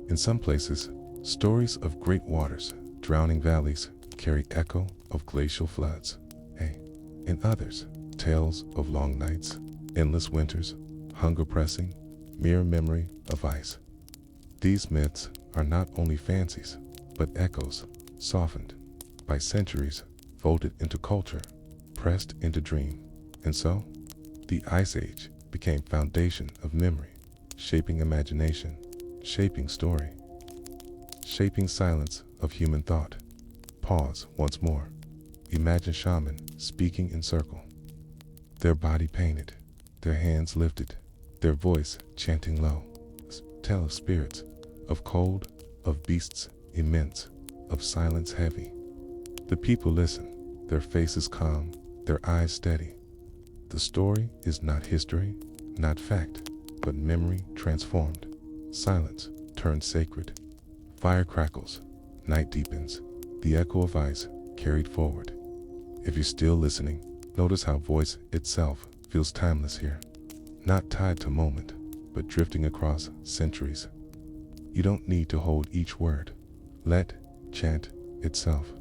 In some places, stories of great waters, drowning valleys, carry echo of glacial floods. In others, tales of long nights, endless winters, hunger pressing, mere memory of ice. These myths are not only fancies, but echoes, softened by centuries, folded into culture, pressed into dream. And so, the Ice Age became foundation of memory, shaping imagination, shaping story, shaping silence of human thought. Pause once more. Imagine shaman speaking in circle, their body painted, their hands lifted, their voice chanting low. Tell of spirits, of cold, of beasts immense, of silence heavy. The people listen, their faces calm, their eyes steady. The story is not history, not fact, but memory transformed. Silence turned sacred. Fire crackles, night deepens, the echo of ice carried forward. If you're still listening, notice how voice itself feels timeless here. Not tied to moment, but drifting across centuries. You don't need to hold each word. Let chant itself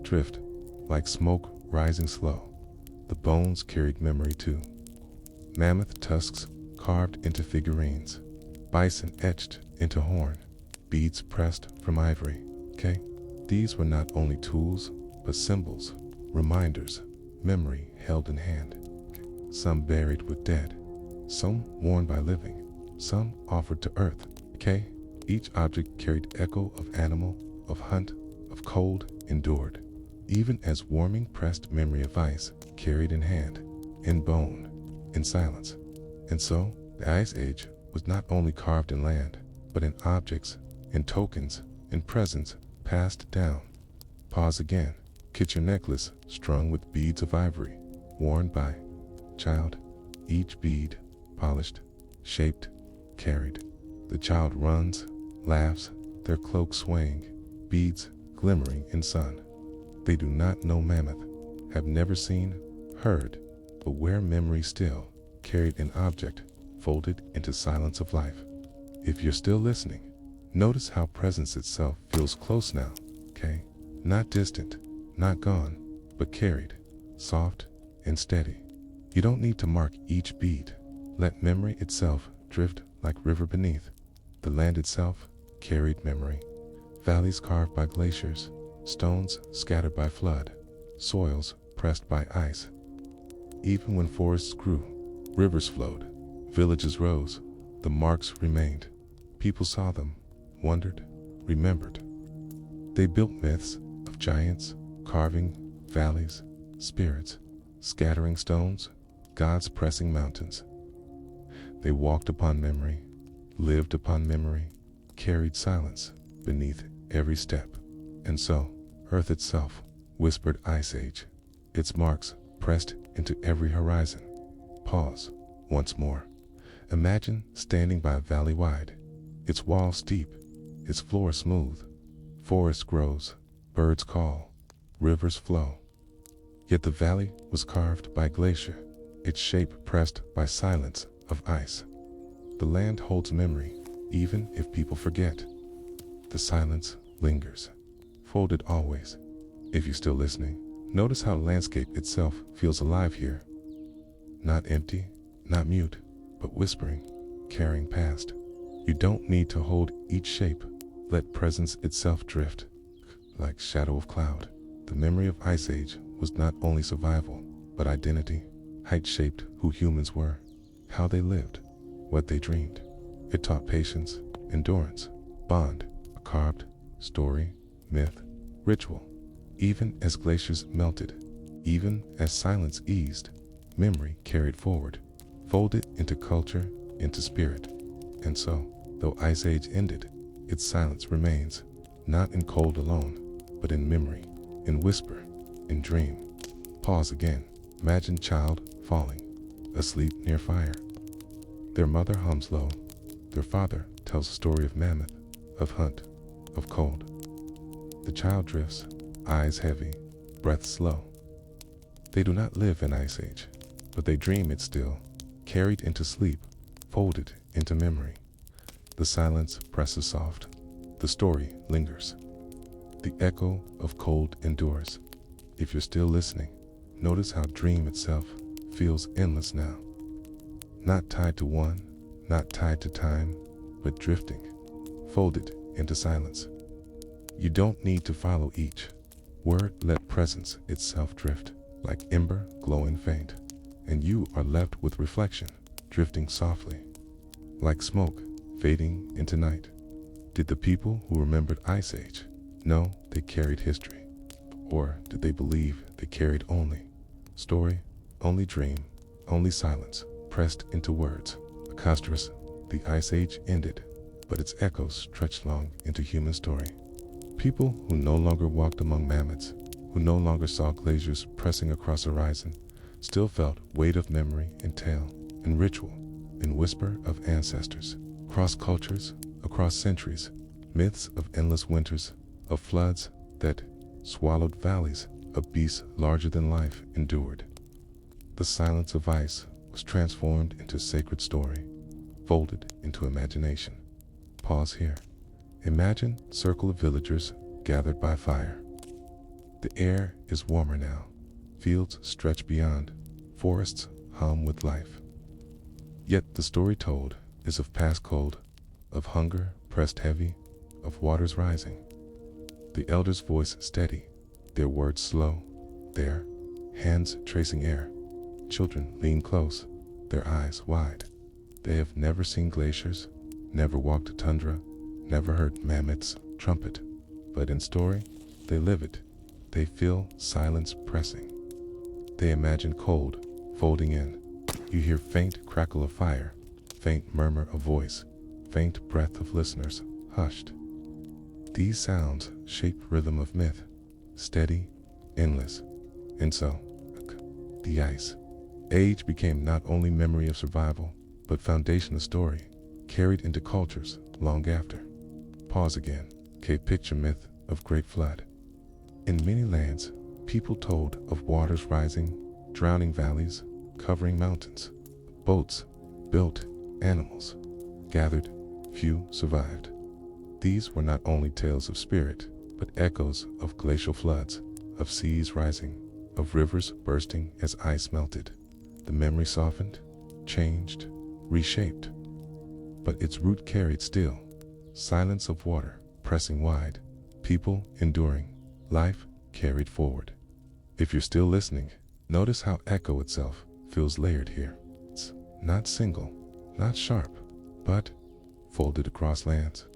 drift, like smoke rising slow. The bones carried memory too. Mammoth tusks carved into figurines, bison etched into horn, beads pressed from ivory. These were not only tools, but symbols, reminders, memory held in hand. Some buried with dead, some worn by living, some offered to earth. Each object carried echo of animal, of hunt, of cold endured, even as warming pressed memory of ice carried in hand, in bone, in silence. And so, the Ice Age was not only carved in land, but in objects, in tokens, in presents passed down. Pause again. Kitchen necklace strung with beads of ivory, worn by child. Each bead polished, shaped, carried. The child runs, laughs, their cloak swaying, beads glimmering in sun. They do not know mammoth, have never seen, heard, but wear memory still, carried an object, folded into silence of life. If you're still listening, notice how presence itself feels close now, Not distant, not gone, but carried, soft and steady. You don't need to mark each beat. Let memory itself drift like river beneath. The land itself carried memory. Valleys carved by glaciers, stones scattered by flood, soils pressed by ice. Even when forests grew, rivers flowed, villages rose, the marks remained. People saw them, wondered, remembered. They built myths of giants, carving valleys, spirits, scattering stones, gods pressing mountains. They walked upon memory, lived upon memory, carried silence beneath every step. And so, Earth itself whispered Ice Age, its marks pressed into every horizon. Pause once more. Imagine standing by a valley wide, its walls steep, its floor smooth. Forest grows, birds call, rivers flow. Yet the valley was carved by glacier, its shape pressed by silence of ice. The land holds memory, even if people forget. The silence lingers, folded always. If you're still listening, notice how landscape itself feels alive here. Not empty, not mute, but whispering, carrying past. You don't need to hold each shape. Let presence itself drift, like shadow of cloud. The memory of Ice Age was not only survival, but identity. Height shaped who humans were, how they lived, what they dreamed. It taught patience, endurance, bond, a carved story, myth, ritual. Even as glaciers melted, even as silence eased, memory carried forward, folded into culture, into spirit. And so, though Ice Age ended, its silence remains, not in cold alone, but in memory, in whisper, in dream. Pause again. Imagine child falling, asleep near fire. Their mother hums low. Their father tells a story of mammoth, of hunt, of cold. The child drifts, eyes heavy, breath slow. They do not live in Ice Age, but they dream it still, carried into sleep, folded into memory. The silence presses soft. The story lingers. The echo of cold endures. If you're still listening, notice how dream itself feels endless now. Not tied to one, not tied to time, but drifting, folded into silence. You don't need to follow each word, let presence itself drift, like ember glowing faint, and you are left with reflection, drifting softly, like smoke fading into night. Did the people who remembered Ice Age know they carried history? Or did they believe they carried only story, only dream, only silence, pressed into words? Acosturus, the Ice Age ended, but its echoes stretched long into human story. People who no longer walked among mammoths, who no longer saw glaciers pressing across horizon, still felt weight of memory and tale, and ritual, and whisper of ancestors. Across cultures, across centuries, myths of endless winters, of floods that swallowed valleys, of beasts larger than life endured. The silence of ice was transformed into sacred story, folded into imagination. Pause here. Imagine a circle of villagers gathered by fire. The air is warmer now. Fields stretch beyond. Forests hum with life. Yet the story told is of past cold, of hunger pressed heavy, of waters rising. The elder's voice steady, their words slow, their hands tracing air. Children lean close, their eyes wide. They have never seen glaciers, never walked a tundra, never heard mammoths trumpet, but in story, they live it. They feel silence pressing. They imagine cold folding in. You hear faint crackle of fire, faint murmur of voice, faint breath of listeners hushed. These sounds shape rhythm of myth, steady, endless. And so, the Ice Age became not only memory of survival, but foundation of story, carried into cultures long after. Pause again. Picture myth of great flood. In many lands, people told of waters rising, drowning valleys, covering mountains. Boats built, animals gathered, few survived. These were not only tales of spirit, but echoes of glacial floods, of seas rising, of rivers bursting as ice melted. The memory softened, changed, reshaped, but its root carried still. Silence of water pressing wide, people enduring, life carried forward. If you're still listening, notice how echo itself feels layered here. It's not single, not sharp, but folded across lands.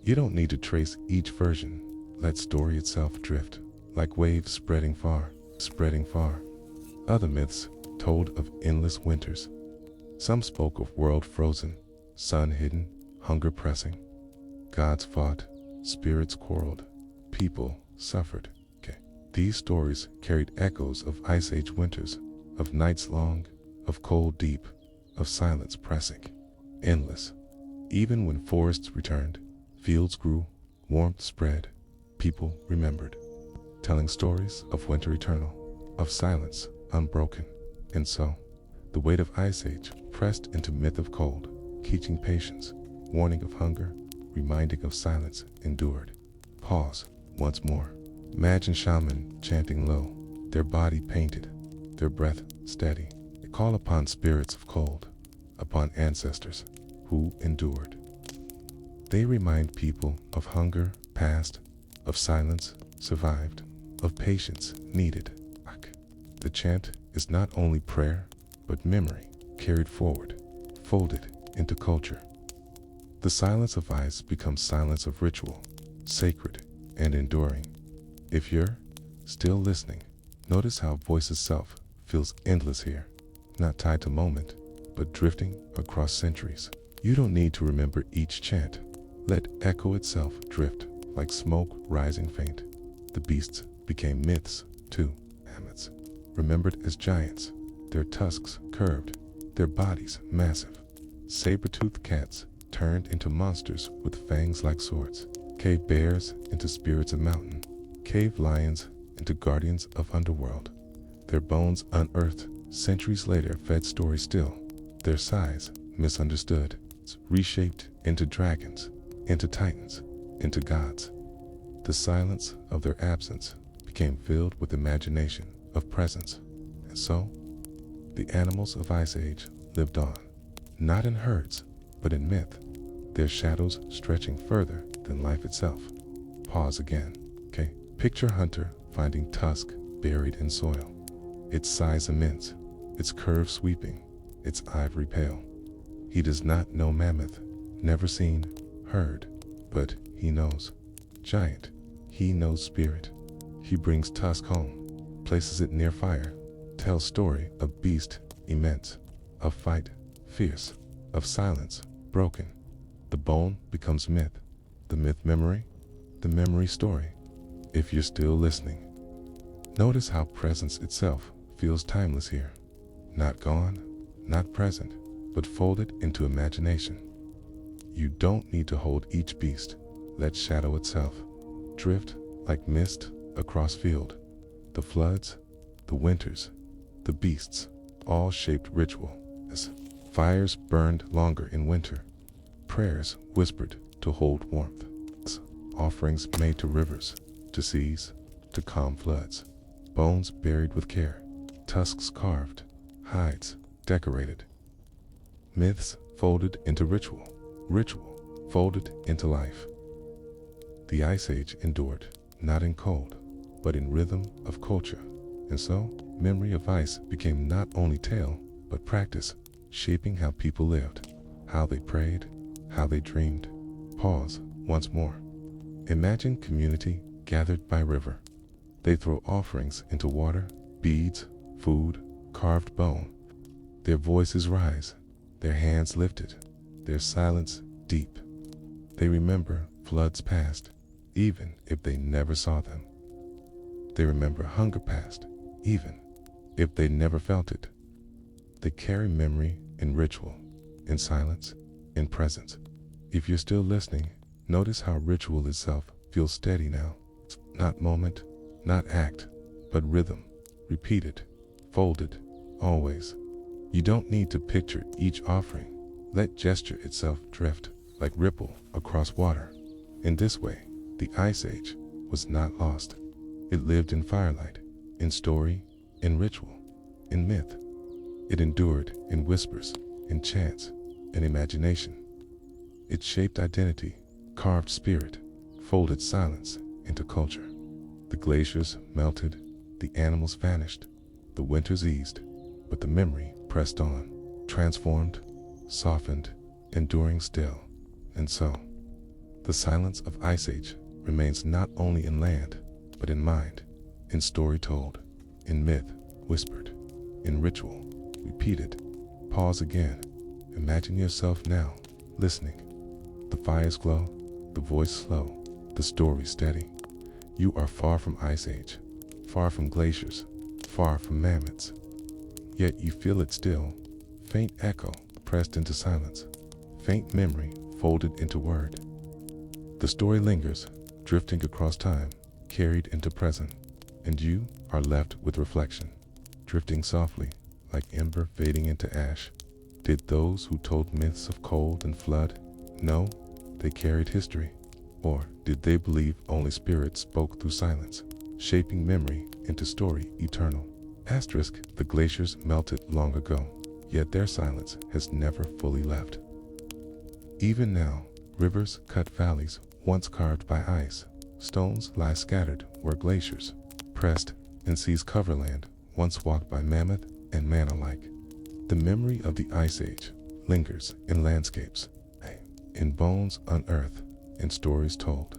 You don't need to trace each version. Let story itself drift, like waves spreading far, spreading far. Other myths told of endless winters. Some spoke of world frozen, sun hidden, hunger pressing. Gods fought, spirits quarreled, people suffered. These stories carried echoes of Ice Age winters, of nights long, of cold deep, of silence pressing, endless. Even when forests returned, fields grew, warmth spread, people remembered, telling stories of winter eternal, of silence unbroken. And so, the weight of Ice Age pressed into myth of cold, teaching patience, warning of hunger, reminding of silence endured. Pause once more. Imagine shaman chanting low, their body painted, their breath steady. They call upon spirits of cold, upon ancestors who endured. They remind people of hunger past, of silence survived, of patience needed. The chant is not only prayer, but memory carried forward, folded into culture. The silence of ice becomes silence of ritual, sacred, and enduring. If you're still listening, notice how voice itself feels endless here, not tied to moment, but drifting across centuries. You don't need to remember each chant. Let echo itself drift like smoke rising faint. The beasts became myths, too, mammoths, remembered as giants, their tusks curved, their bodies massive. Saber-toothed cats turned into monsters with fangs like swords. Cave bears into spirits of mountain. Cave lions into guardians of underworld. Their bones unearthed centuries later fed stories still. Their size misunderstood, reshaped into dragons, into titans, into gods. The silence of their absence became filled with imagination of presence. And so, the animals of Ice Age lived on, not in herds, but in myth, their shadows stretching further than life itself. Pause again, okay? Picture hunter finding tusk buried in soil, its size immense, its curve sweeping, its ivory pale. He does not know mammoth, never seen, heard, but he knows giant. He knows spirit. He brings tusk home, places it near fire, tells story of beast immense, of fight fierce, of silence broken. The bone becomes myth, the myth memory, the memory story. If you're still listening, notice how presence itself feels timeless here. Not gone, not present, but folded into imagination. You don't need to hold each beast. Let shadow itself drift like mist across field. The floods, the winters, the beasts, all shaped ritual as fires burned longer in winter, prayers whispered to hold warmth, offerings made to rivers, to seas, to calm floods, bones buried with care, tusks carved, hides decorated. Myths folded into ritual, ritual folded into life. The Ice Age endured, not in cold, but in rhythm of culture. And so, memory of ice became not only tale, but practice, shaping how people lived, how they prayed, how they dreamed. Pause once more. Imagine community gathered by river. They throw offerings into water, beads, food, carved bone. Their voices rise, their hands lifted, their silence deep. They remember floods past, even if they never saw them. They remember hunger past, even if they never felt it. They carry memory in ritual, in silence, in presence. If you're still listening, notice how ritual itself feels steady now. Not moment, not act, but rhythm, repeated, folded, always. You don't need to picture each offering. Let gesture itself drift like ripple across water. In this way, the Ice Age was not lost. It lived in firelight, in story, in ritual, in myth. It endured in whispers, in chants, in imagination. It shaped identity, carved spirit, folded silence into culture. The glaciers melted, the animals vanished, the winters eased, but the memory pressed on, transformed, softened, enduring still. And so, the silence of Ice Age remains not only in land, but in mind, in story told, in myth whispered, in ritual repeated. Pause again. Imagine yourself now, listening. The fires glow, the voice slow, the story steady. You are far from Ice Age, far from glaciers, far from mammoths. Yet you feel it still, faint echo pressed into silence, faint memory folded into word. The story lingers, drifting across time, carried into present, and you are left with reflection, drifting softly, like ember fading into ash. Did those who told myths of cold and flood know they carried history? Or did they believe only spirits spoke through silence, shaping memory into story eternal? Asterisk, the glaciers melted long ago, yet their silence has never fully left. Even now, rivers cut valleys once carved by ice. Stones lie scattered where glaciers pressed, and seas cover land once walked by mammoth and man alike. The memory of the Ice Age lingers in landscapes, in bones unearthed, in stories told.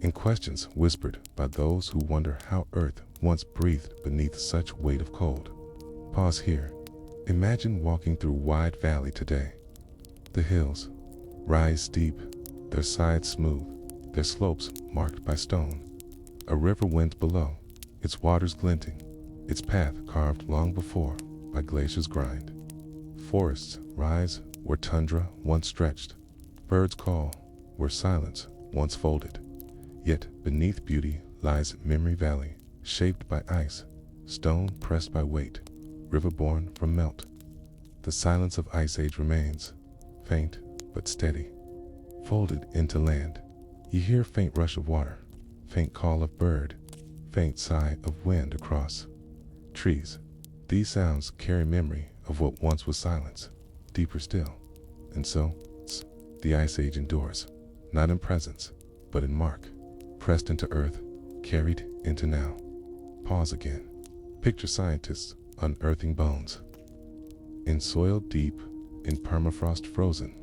in questions whispered by those who wonder how Earth once breathed beneath such weight of cold. Pause here. Imagine walking through wide valley today. The hills rise steep, their sides smooth, their slopes marked by stone. A river winds below, its waters glinting, its path carved long before by glaciers grind. Forests rise where tundra once stretched, birds call where silence once folded. Yet beneath beauty lies Memory Valley, shaped by ice, stone pressed by weight, river born from melt. The silence of Ice Age remains, faint but steady. Folded into land, you hear faint rush of water, faint call of bird, faint sigh of wind across trees. These sounds carry memory of what once was silence, deeper still. And so, the Ice Age endures, not in presence, but in mark, pressed into earth, carried into now. Pause again. Picture scientists unearthing bones. In soil deep, in permafrost frozen,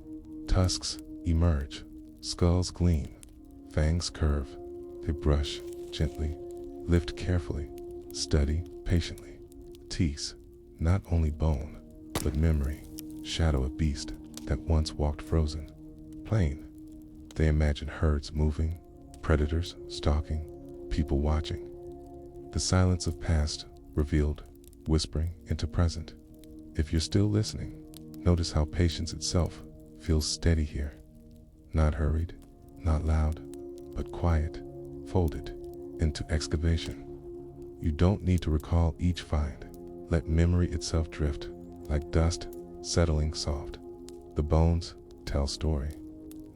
tusks emerge, skulls gleam, fangs curve. They brush gently, lift carefully, study patiently. Tease, not only bone, but memory, shadow of beast that once walked frozen. Plain, they imagine herds moving, predators stalking, people watching. The silence of past revealed, whispering into present. If you're still listening, notice how patience itself feels steady here. Not hurried, not loud, but quiet, folded into excavation. You don't need to recall each find. Let memory itself drift, like dust settling soft. The bones tell story.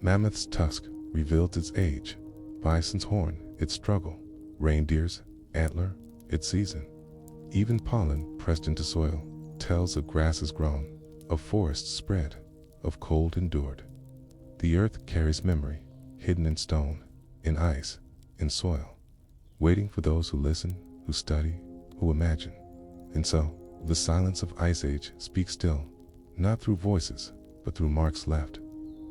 Mammoth's tusk reveals its age, bison's horn its struggle, reindeer's antler its season. Even pollen pressed into soil tells of grasses grown, of forests spread, of cold endured. The earth carries memory, hidden in stone, in ice, in soil, waiting for those who listen, who study, who imagine. And so, the silence of Ice Age speaks still, not through voices, but through marks left,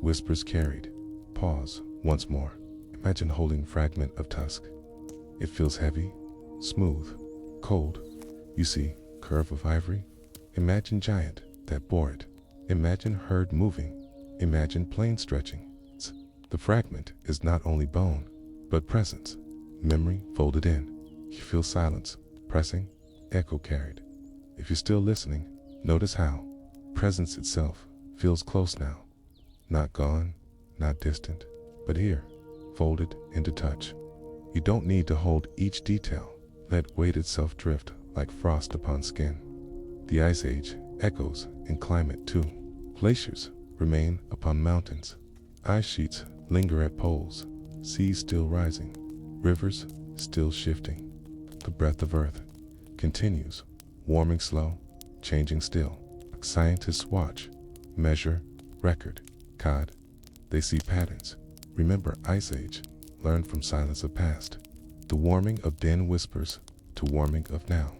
whispers carried. Pause once more. Imagine holding fragment of tusk. It feels heavy, smooth, cold. You see, curve of ivory. Imagine giant that bore it. Imagine herd moving. Imagine plane stretching. The fragment is not only bone, but presence, memory folded in. You feel silence, pressing, echo carried. If you're still listening, notice how presence itself feels close now. Not gone, not distant, but here, folded into touch. You don't need to hold each detail. Let weight itself drift like frost upon skin. The Ice Age echoes in climate too. Glaciers remain upon mountains. Ice sheets linger at poles. Seas still rising. Rivers still shifting. The breath of earth continues, warming slow, changing still. Scientists watch, measure, record, cod. They see patterns. Remember Ice Age, learn from silence of past. The warming of then whispers to warming of now.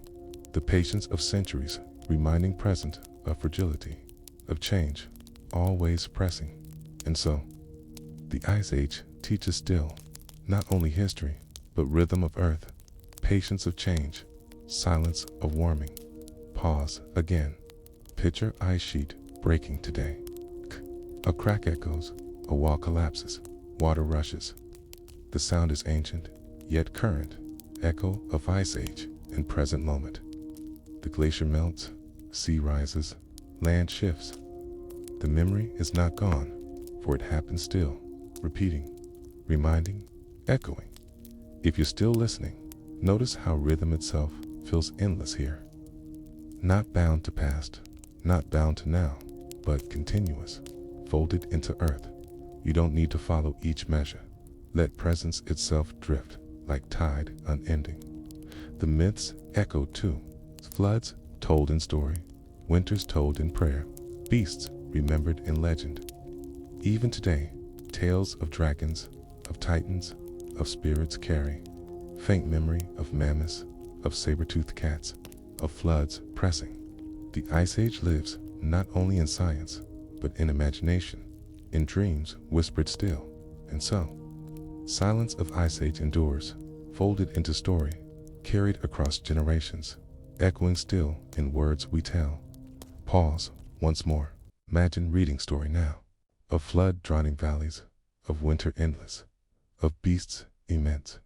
The patience of centuries reminding present of fragility, of change, always pressing. And so, the Ice Age teaches still, not only history, but rhythm of earth, patience of change, silence of warming. Pause again. Picture ice sheet breaking today. A crack echoes, a wall collapses, water rushes. The sound is ancient, yet current, echo of Ice Age in present moment. The glacier melts, sea rises, land shifts. The memory is not gone, for it happens still, repeating, reminding, echoing. If you're still listening, notice how rhythm itself feels endless here. Not bound to past, not bound to now, but continuous, folded into earth. You don't need to follow each measure. Let presence itself drift like tide unending. The myths echo too. Floods told in story, winters told in prayer, beasts remembered in legend. Even today, tales of dragons, of titans, of spirits carry faint memory of mammoths, of saber-toothed cats, of floods pressing. The Ice Age lives not only in science, but in imagination, in dreams whispered still. And so, Silence of Ice Age endures, folded into story, carried across generations, echoing still in words we tell. Pause once more. Imagine reading story now. Of flood drowning valleys, of winter endless, of beasts immense.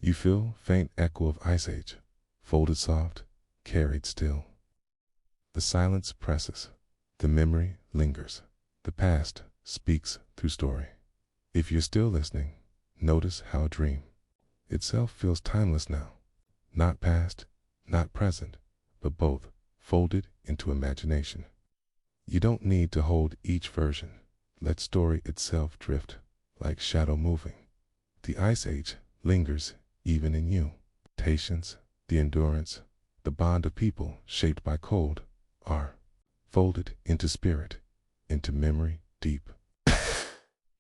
You feel faint echo of Ice Age, folded soft, carried still. The silence presses, the memory lingers, the past speaks through story. If you're still listening, notice how a dream itself feels timeless now. Not past, not present, but both, folded into imagination. You don't need to hold each version. Let story itself drift, like shadow moving. The Ice Age lingers even in you. Patience, the endurance, the bond of people shaped by cold are folded into spirit, into memory deep.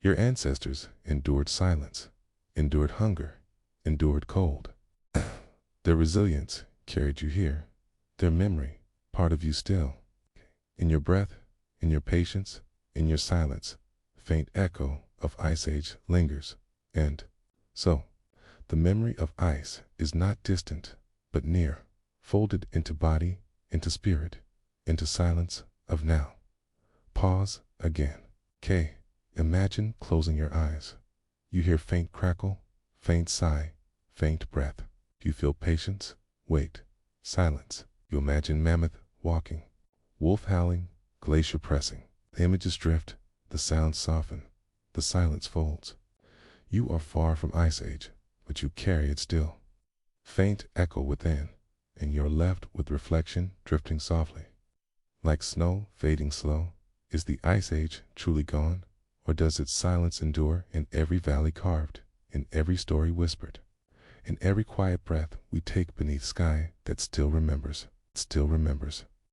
Your ancestors endured silence, endured hunger, endured cold. Their resilience carried you here. Their memory, part of you still. In your breath, in your patience, in your silence, faint echo of Ice Age lingers. And so, the memory of ice is not distant, but near, folded into body, into spirit, into silence of now. Pause again. K. Imagine closing your eyes. You hear faint crackle, faint sigh, faint breath. You feel patience, wait, silence. You imagine mammoth walking, wolf howling, glacier pressing. The images drift, the sounds soften, the silence folds. You are far from Ice Age, but you carry it still. Faint echo within, and you're left with reflection drifting softly. Like snow fading slow, is the Ice Age truly gone? Or does its silence endure in every valley carved, in every story whispered, in every quiet breath we take beneath sky that still remembers, still remembers?